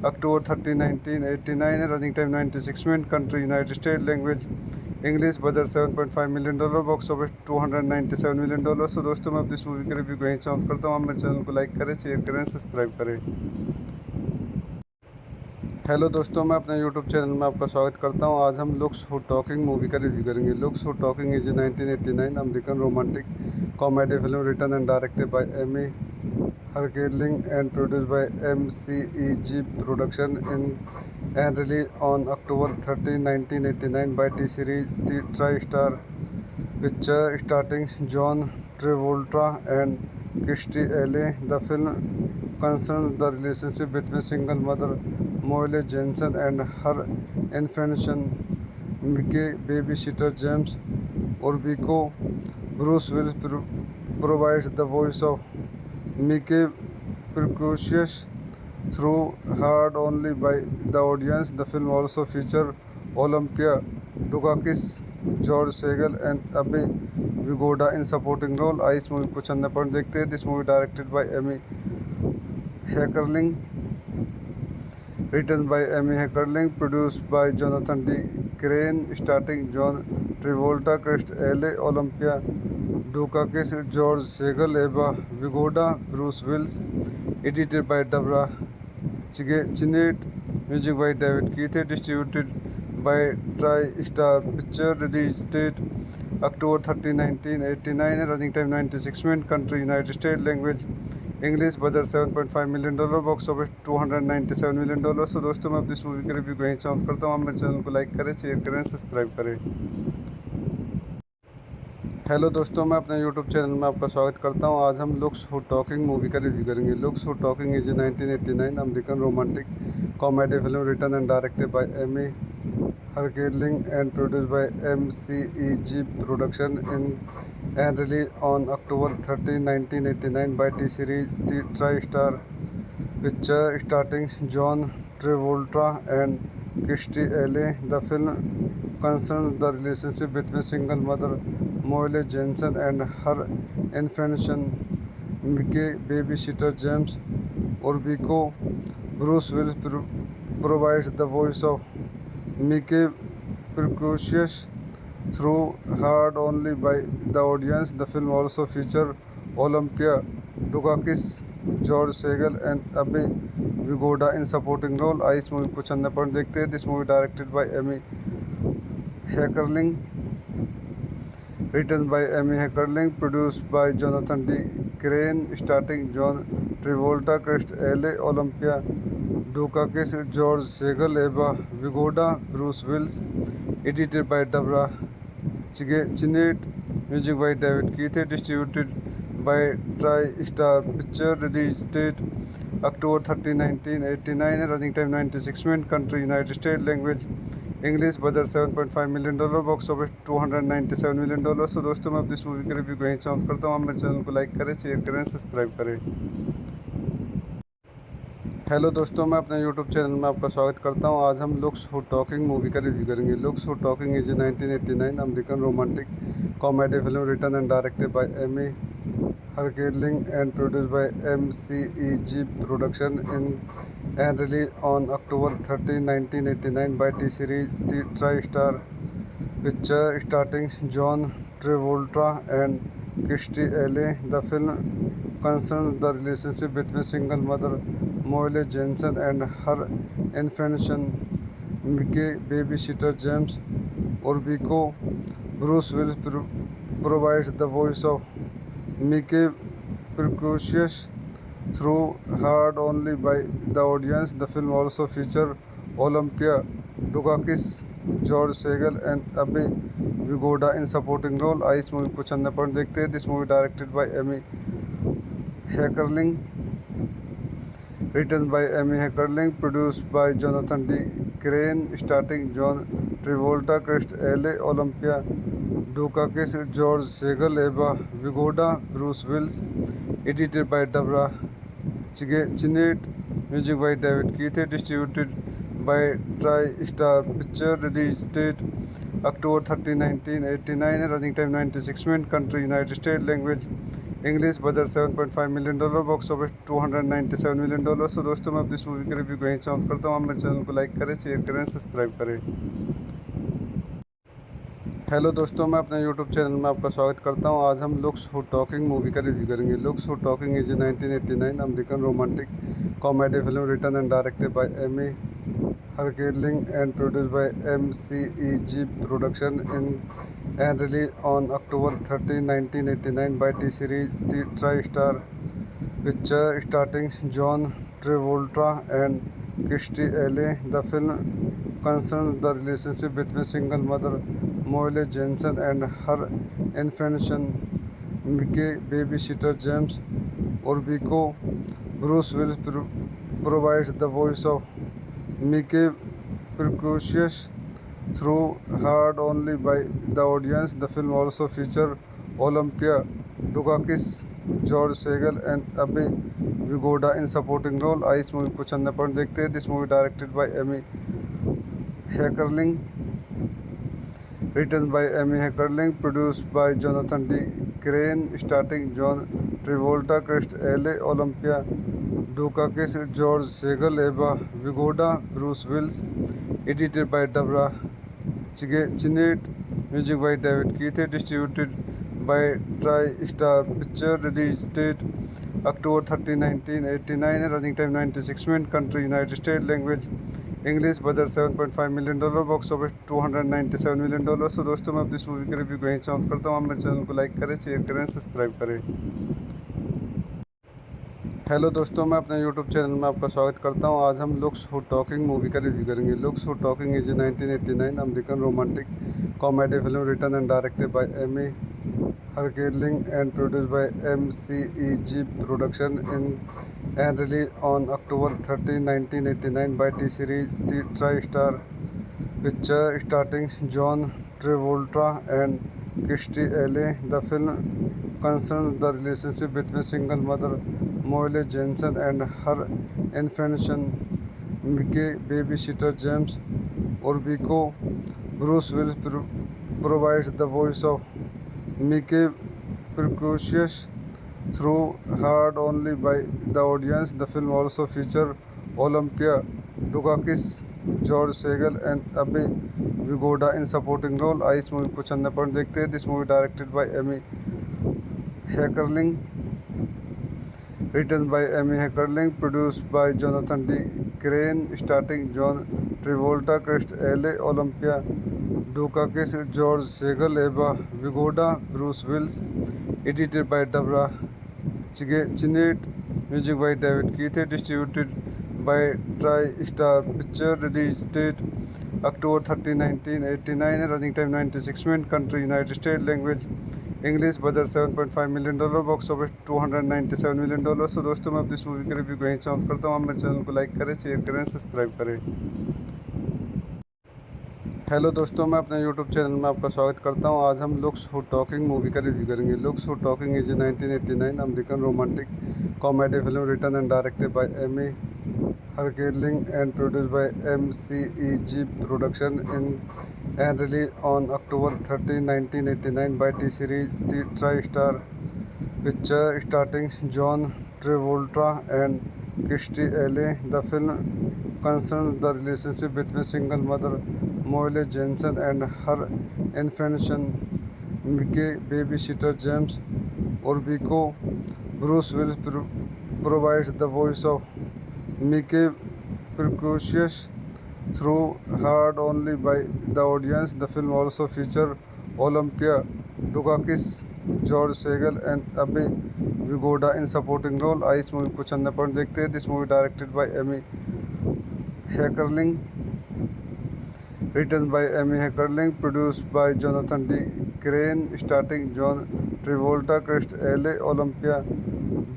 October 30, 1989, running time 96 minutes, country United States, language English, budget $7.5 million, box office $297 million. तो दोस्तों मैं अपनी इस movie के review को यहीं समाप्त करता हूँ. आप मेरे चैनल को लाइक करें, शेयर करें, सब्सक्राइब करें. हेलो दोस्तों, मैं अपने यूट्यूब चैनल में आपका स्वागत करता हूं. आज हम लुक्स हू टॉकिंग मूवी का रिव्यू करेंगे. Looks who talking is 1989 American romantic comedy film written and directed by Amy Heckerling and produced by MCEG production in and released on October 30, 1989 by T-Series TriStar Pictures, starring John Travolta and Kirstie Alley. The film concerns the relationship between single mother Molly Jensen and her infant son Mickey, babysitter James Orbico. Bruce Willis provides the voice of Mickey precocious through heard only by the audience. The film also featured Olympia Dukakis, George Segal and Abe Vigoda in supporting role. इस movie को चंदा point देखते हैं. This movie directed by Amy Heckerling, written by Amy Heckerling, produced by Jonathan D. Crane, starring John Travolta, Chris L.A., Olympia Dukakis, George Segal, Eva Vigoda, Bruce Willis, edited by Deborah Chinnett, music by David Keith, distributed by TriStar Pictures, released date October 30, 1989, running time 96 minutes, country United States, language English, budget $7.5 million, box office $297 million. तो दोस्तों मैं अपनी इस movie के review को यहीं चाहूँ करता हूँ. आप मेरे चैनल को लाइक करें, शेयर करें, सब्सक्राइब करें. हेलो दोस्तों, मैं अपने यूट्यूब चैनल में आपका स्वागत करता हूं. आज हम लुक्स हू टॉकिंग मूवी का रिव्यू करेंगे. Looks who talking is 1989 American romantic comedy film written and directed by Amy Heckerling and produced by MCEG production in and released on October 30, 1989 by T-Series TriStar Pictures, starring John Travolta and Kirstie Alley. The film concerns the relationship between single mother Molly Jensen and her infant son Mickey, babysitter James Orbico. Bruce Willis provides the voice of Mickey, precocious through heard only by the audience. The film also featured Olympia Dukakis, George Segal and Abe Vigoda in supporting role. इस movie को चंदा point देखते हैं. This movie directed by Amy Heckerling, written by Amy Heckerling, produced by Jonathan D. Crane, starring John Travolta, Chris L.A., Olympia Dukakis, George Segal, Eva Vigoda, Bruce Willis, edited by Deborah Chinnett, music by David Keith, distributed by TriStar Pictures, released date October 30, 1989, running time 96 minutes, country United States, language English, budget $7.5 million, box office $297 million. तो दोस्तों मैं अपनी इस movie के review को यहीं चाहूँ करता हूँ. आप मेरे चैनल को लाइक करें, शेयर करें, सब्सक्राइब करें. हेलो दोस्तों, मैं अपने यूट्यूब चैनल में आपका स्वागत करता हूं. आज हम लुक्स हू टॉकिंग मूवी का रिव्यू करेंगे. Looks who talking is 1989 American romantic comedy film written and directed by Amy Heckerling and produced by MCEG production in and released on October 30, 1989 by T-Series TriStar Pictures, starring John Travolta and Kirstie Alley. The film concerns the relationship between single mother Molly Jensen and her infant son Mickey, babysitter James Orbico. Bruce Willis provides the voice of Mickey, precocious through heard only by the audience. The film also featured Olympia Dukakis, George Segal and Abe Vigoda in supporting role. इस movie को चंदा point देखते हैं.. This movie directed by Amy Heckerling, written by Amy Heckerling, produced by MCEG production in and released on October 30, 1989 by T-Series TriStar Pictures, starring John Travolta and Kirstie Alley. The film concerns the relationship between single mother Molly Jensen and her infant son Mickey, babysitter James Orbico. Bruce Willis provides the voice of Mickey, precocious through heard only by the audience. The film also featured Olympia Dukakis, George Segal and Abe Vigoda in supporting role. इस movie को चंदा point देखते हैं. This movie directed by Amy Heckerling, written by Amy Heckerling, produced by Jonathan D. Crane, starring John Travolta, Chris L.A., Olympia Dukakis, George Segal, Eva Vigoda, Bruce Willis, edited by Deborah Chinnett, music by David Keith, distributed by TriStar Pictures, released date October 30, 1989, running time 96 minutes, country United States, language English, budget $7.5 million, box office $297 million. तो दोस्तों मैं अपनी इस movie के review को यहीं चाहूँ करता हूँ. आप मेरे चैनल को लाइक करें, शेयर करें, सब्सक्राइब करें. हेलो दोस्तों, मैं अपने यूट्यूब चैनल में आपका स्वागत करता हूं. आज हम लुक्स हू टॉकिंग मूवी का रिव्यू करेंगे. Looks who talking is 1989 American romantic comedy film written and directed by Amy Heckerling and produced by MCEG production in and released on October 30, 1989 by T-Series TriStar Pictures, starring John Travolta and Kirstie Alley. The film concerns the relationship between single mother Molly Jensen and her infant son Mickey, babysitter James Orbico. Bruce Willis provides the voice of Mickey, precocious through heard only by the audience. The film also featured Olympia Dukakis, George Segal and Abe Vigoda in supporting role. इस movie को चंदा point देखते हैं. This movie directed by Amy Heckerling, written by Amy Heckerling, produced by Jonathan D. Crane, starting John Travolta, Chris L.A. Olympia Dukakis, George Segal, Eva Vigoda, Bruce Willis, edited by Deborah Chinnett, music by David Keith, distributed by TriStar Picture, release date October 30, 1989, running time 96 minutes, country United States, language English, budget $7.5 million, box office $297 million. तो दोस्तों मैं अपनी इस movie के review को यहीं समाप्त करता हूँ। आप मेरे चैनल को लाइक करें, शेयर करें, सब्सक्राइब करें। हेलो दोस्तों, मैं अपने यूट्यूब चैनल में आपका स्वागत करता हूँ। आज हम लुक्स हू टॉकिंग मूवी का रिव्यू करेंगे। Looks who talking is 1989 American romantic comedy film written and directed by Amy Heckerling and produced by MCEG Production and released on October 30, 1989 by T-Series TriStar Picture, starring John Travolta and Kirstie Alley. The film concerns the relationship between single mother Molly Jensen and her infant son Mickey, babysitter James Orbico. Bruce Willis provides the voice of Mickey, precocious through heard only by the audience. The film also featured Olympia Dukakis, George Segal and Abhay Vigoda in supporting role. इस movie को चंदा point देखते हैं। This movie directed by Amy Heckerling, written by Amy Heckerling, produced by Jonathan D. Crane, starring John Travolta, Chris L.A. Olympia Dukakis, George Segal, Eva Vigoda, Bruce Willis, edited by Deborah Chinnett, music by David Keith, distributed by TriStar Picture, release date October 30, 1989, running time 96 minutes, country United States, language English, budget $7.5 million, box office $297 million. तो दोस्तों मैं अपनी इस movie के review को यहीं समाप्त करता हूँ। आप मेरे चैनल को लाइक करें, शेयर करें, सब्सक्राइब करें। हेलो दोस्तों, मैं अपने यूट्यूब चैनल में आपका स्वागत करता हूँ। आज हम लुक्स हू टॉकिंग मूवी का रिव्यू करेंगे। Looks who talking is 1989 American romantic comedy film written and directed by Amy Heckerling and produced by MCEG Production and released on October 30, 1989 by T-Series TriStar Picture, starring John Travolta and Kirstie Alley. The film concerns the relationship between single mother Molly Jensen and her infant son Mickey, babysitter James Orbico. Bruce Willis provides the voice of Mickey, precocious through heard only by the audience. The film also featured Olympia Dukakis, George Segal and Abhay Vigoda in supporting role. इस movie को चंदा point देखते हैं। This movie directed by Amy Heckerling, written by Amy Heckerling, produced by Jonathan D. Crane, starring John Travolta, Chris L.A. Olympia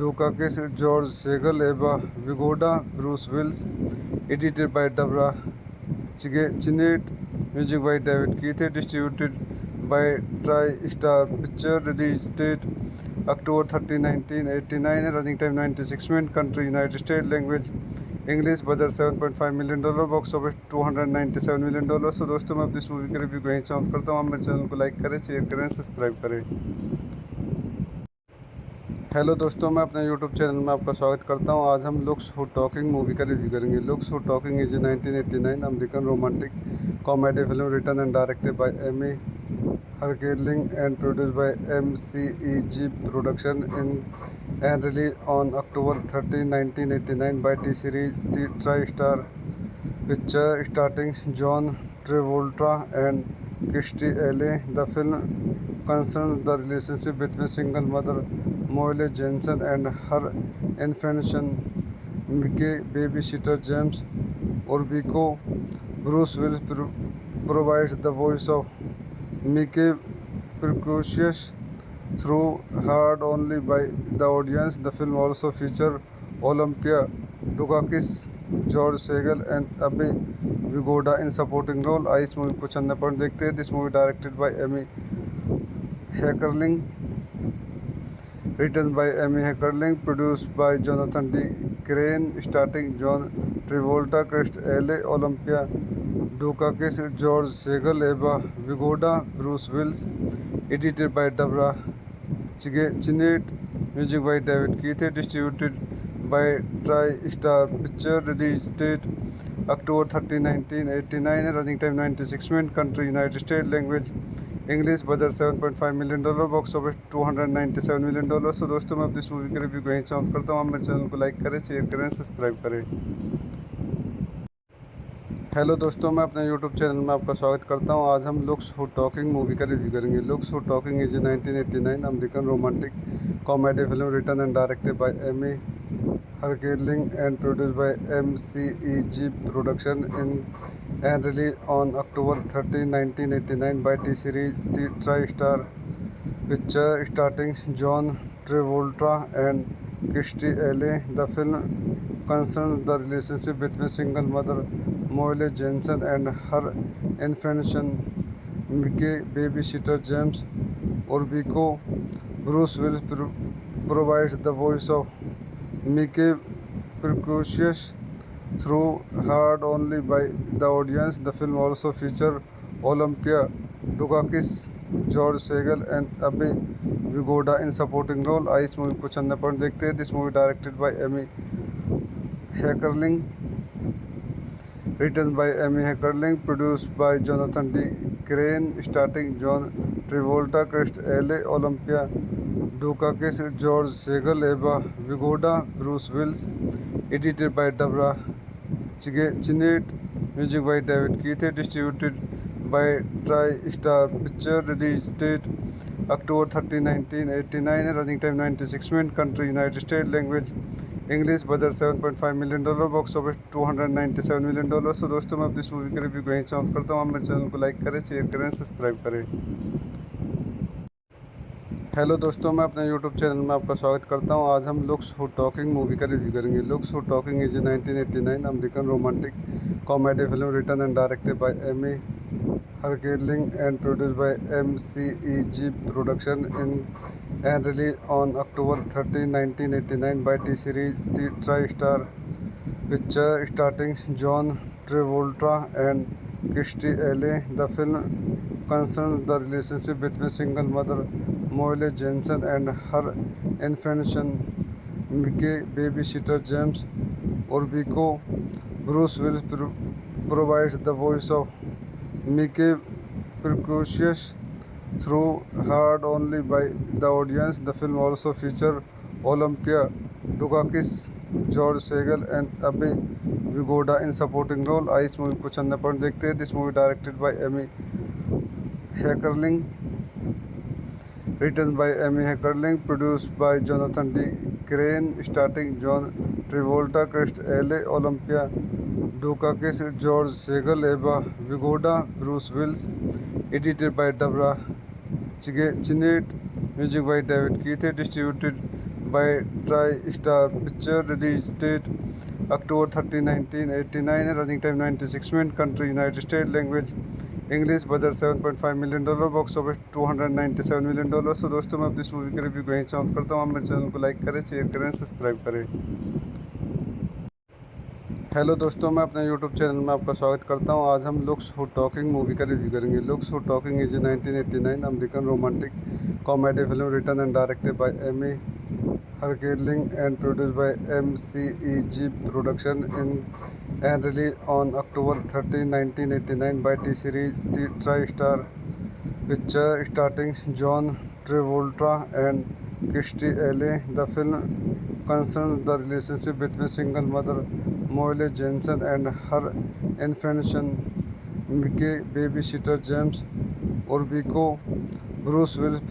Dukakis, George Segal, Eva Vigoda, Bruce Willis, edited by Deborah Chinnett, music by David Keith, distributed by TriStar Picture, release date October 30, 1989, running time 96 minutes, country United States, language English, budget $7.5 million, box office $297 million. तो दोस्तों मैं अपनी इस movie के review को यहीं समाप्त करता हूँ। आप मेरे चैनल को लाइक करें, शेयर करें, सब्सक्राइब करें। हेलो दोस्तों, मैं अपने यूट्यूब चैनल में आपका स्वागत करता हूँ। आज हम लुक्स हू टॉकिंग मूवी का रिव्यू करेंगे। Looks who talking is 1989 American romantic comedy film written and directed by Amy Heckerling and produced by MCEG Production and released on October 30, 1989 by T-Series TriStar Picture, starring John Travolta and Kirstie Alley. The film concerns the relationship between single mother Molly Jensen and her infant son Mickey, babysitter James Orbico. Bruce Willis provides the voice of Mickey, precocious through heard only by the audience. The film also featured Olympia Dukakis, George Segal and Abhay Vigoda in supporting role. इस movie को चंदा point देखते हैं। This movie directed by Amy Heckerling, written by Amy Heckerling, produced by Jonathan D. Crane, starring John Travolta, Chris L.A. Olympia Dukakis, George Segal, Eva Vigoda, Bruce Willis, edited by Deborah Chinnett, music by David Keith, distributed by TriStar Picture, release date October 30, 1989, running time 96 minutes, country United States, language English, budget $7.5 million, box office $297 million. So दोस्तों, मैं अपनी इस movie के review को यहीं समाप्त करता हूँ। आप मेरे चैनल को लाइक करें, शेयर करें, सब्सक्राइब करें। हेलो दोस्तों, मैं अपने यूट्यूब चैनल में आपका स्वागत करता हूँ। आज हम लुक्स हू टॉकिंग मूवी का रिव्यू करेंगे। Looks who talking is 1989 American romantic comedy film written and directed by Amy Heckerling and produced by MCEG Production and released on October 13, 1989 by T-Series TriStar Pictures, starring John Travolta and Kirstie Alley. The film concerns the relationship between single mother Molly Jensen and her infant son Mickey, babysitter James Orbico. Bruce Willis provides the voice of Mickey, precocious through heard only by the audience. The film also features Olympia Dukakis, George Segal, and Abhay Vigoda in supporting role. इस movie को चंदा point देखते हैं। This movie directed by Amy Heckerling, written by Amy Heckerling, produced by Jonathan D. Crane, starring John Travolta, Kirstie Alley, Olympia Dukakis, George Segal, Eva Vigoda, Bruce Willis, edited by Deborah Chinnett, music by David Keith, distributed by TriStar Picture, release date October 30, 1989, running time 96 minutes, country United States, language English, budget $7.5 million, box office $297 million. So दोस्तों, मैं अपनी इस movie के review को यहीं समाप्त करता हूँ। आप मेरे चैनल को लाइक करें, शेयर करें, सब्सक्राइब करें। हेलो दोस्तों, मैं अपने यूट्यूब चैनल में आपका स्वागत करता हूं। आज हम लुक्स हू टॉकिंग मूवी का रिव्यू करेंगे। Looks who talking is 1989 American romantic comedy film written and directed by Amy Heckerling and produced by MCEG Production and released on October 13, 1989 by T-Series TriStar Pictures, starring John Travolta and Kirstie Alley. The film concerns the relationship between single mother Molly Jensen and her infant son Mickey, babysitter James Orbico. Bruce Willis provides the voice of Mickey, precocious through heard only by the audience. The film also features Olympia Dukakis, George Segal, and Abhay Vigoda in supporting role. इस movie को चंदा point देखते हैं। This movie directed by Amy Heckerling, written by Amy Heckerling, produced by Jonathan D. Crane, starring John Travolta, Kirstie Alley, Olympia Dukakis, George Segal, Eva Vigoda, Bruce Willis, edited by Deborah Chinnett, music by David Keith, distributed by TriStar Pictures, release date October 30, 1989, running time 96 minutes, country United States, language English, budget $7.5 million, box office $297 million. So दोस्तों, मैं अपनी इस movie के review को यहीं समाप्त करता हूँ। आप मेरे चैनल को लाइक करें, शेयर करें, सब्सक्राइब करें। हेलो दोस्तों, मैं अपने यूट्यूब चैनल में आपका स्वागत करता हूं। आज हम लुक्स हू टॉकिंग मूवी का रिव्यू करेंगे। Looks who talking is 1989 American romantic comedy film written and directed by Amy Heckerling and produced by MCEG Production and released on October 13, 1989 by T-Series TriStar Pictures, starring John Travolta and Kirstie Alley. The film concerns the relationship between single mother Molly Jensen and her infant son Mickey, babysitter James Orbico. Bruce Willis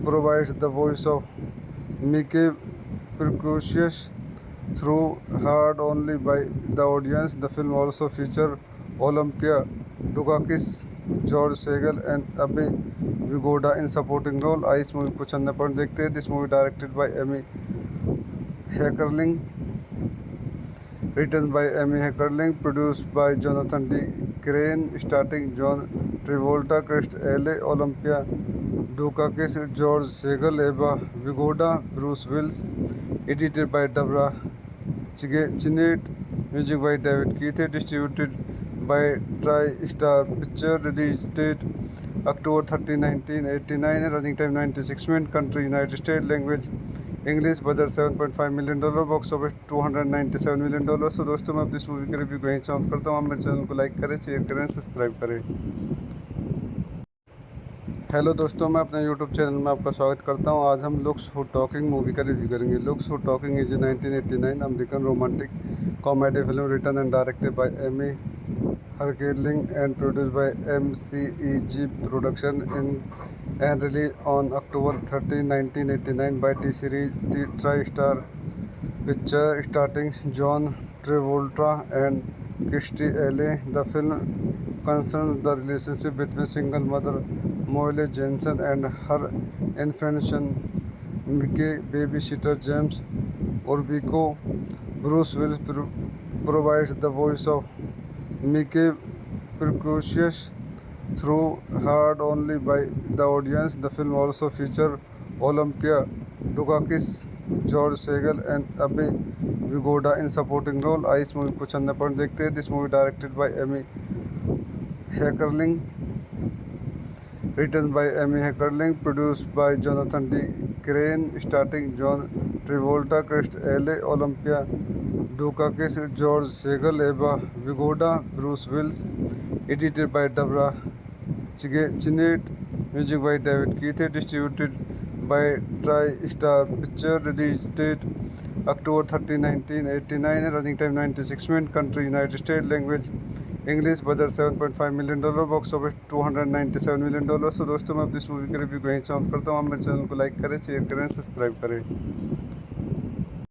provides the voice of Mickey, precocious through heard only by the audience. The film also features Olympia Dukakis, George Segal, and Abhay Vigoda in supporting role. इस movie को चंदा point देखते हैं। This movie directed by Amy Heckerling, written by Amy Heckerling, produced by Jonathan D. Crane, starring John Travolta, Kirstie Alley, Olympia Dukakis, George Segal, Eva Vigoda, Bruce Willis, edited by Deborah Chinnett, music by David Keith, distributed by TriStar Picture. Release date October 30, 1989. Running time 96 minutes. Country United States. Language English. Budget $7.5 million. Box office $297 million. तो दोस्तों मैं अपनी इस movie का review कहीं चाहूँ करता हूँ। आप मेरे चैनल को लाइक करें, शेयर करें, सब्सक्राइब करें। हेलो दोस्तों, मैं अपने यूट्यूब चैनल में आपका स्वागत करता हूं। आज हम लुक्स हू टॉकिंग मूवी का रिव्यू करेंगे। Looks who talking is 1989 American romantic comedy film written and directed by Amy Heckerling and produced by MCEG production in and released on October 30, 1989 by T-Series TriStar Picture, starring John Travolta and Kirstie Alley. The film concerns the relationship between single mother Molly Jensen and her infant son Mickey. Babysitter James Orbico. Bruce Willis provides the voice of Mickey, precocious through heard only by the audience. The film also features Olympia Dukakis, George Segal and Abhi Vigoda in supporting role. इस movie को चंदा point देखते हैं। This movie directed by Amy Heckerling, written by Amy Heckerling, produced by Jonathan D. Crane, starring John Travolta, Kirstie Alley, Olympia Dukakis, George Segal, Eva Vigoda, Bruce Willis, edited by Deborah Chinnett, music by David Keith, distributed by TriStar Picture. Release date October 30, 1989. Running time 96 minutes. Country United States. Language English. Budget $7.5 million. Box office $297 million. तो दोस्तों मैं अपनी इस movie का review कहीं चाहूँ करता हूँ। आप मेरे चैनल को लाइक करें, शेयर करें, सब्सक्राइब करें।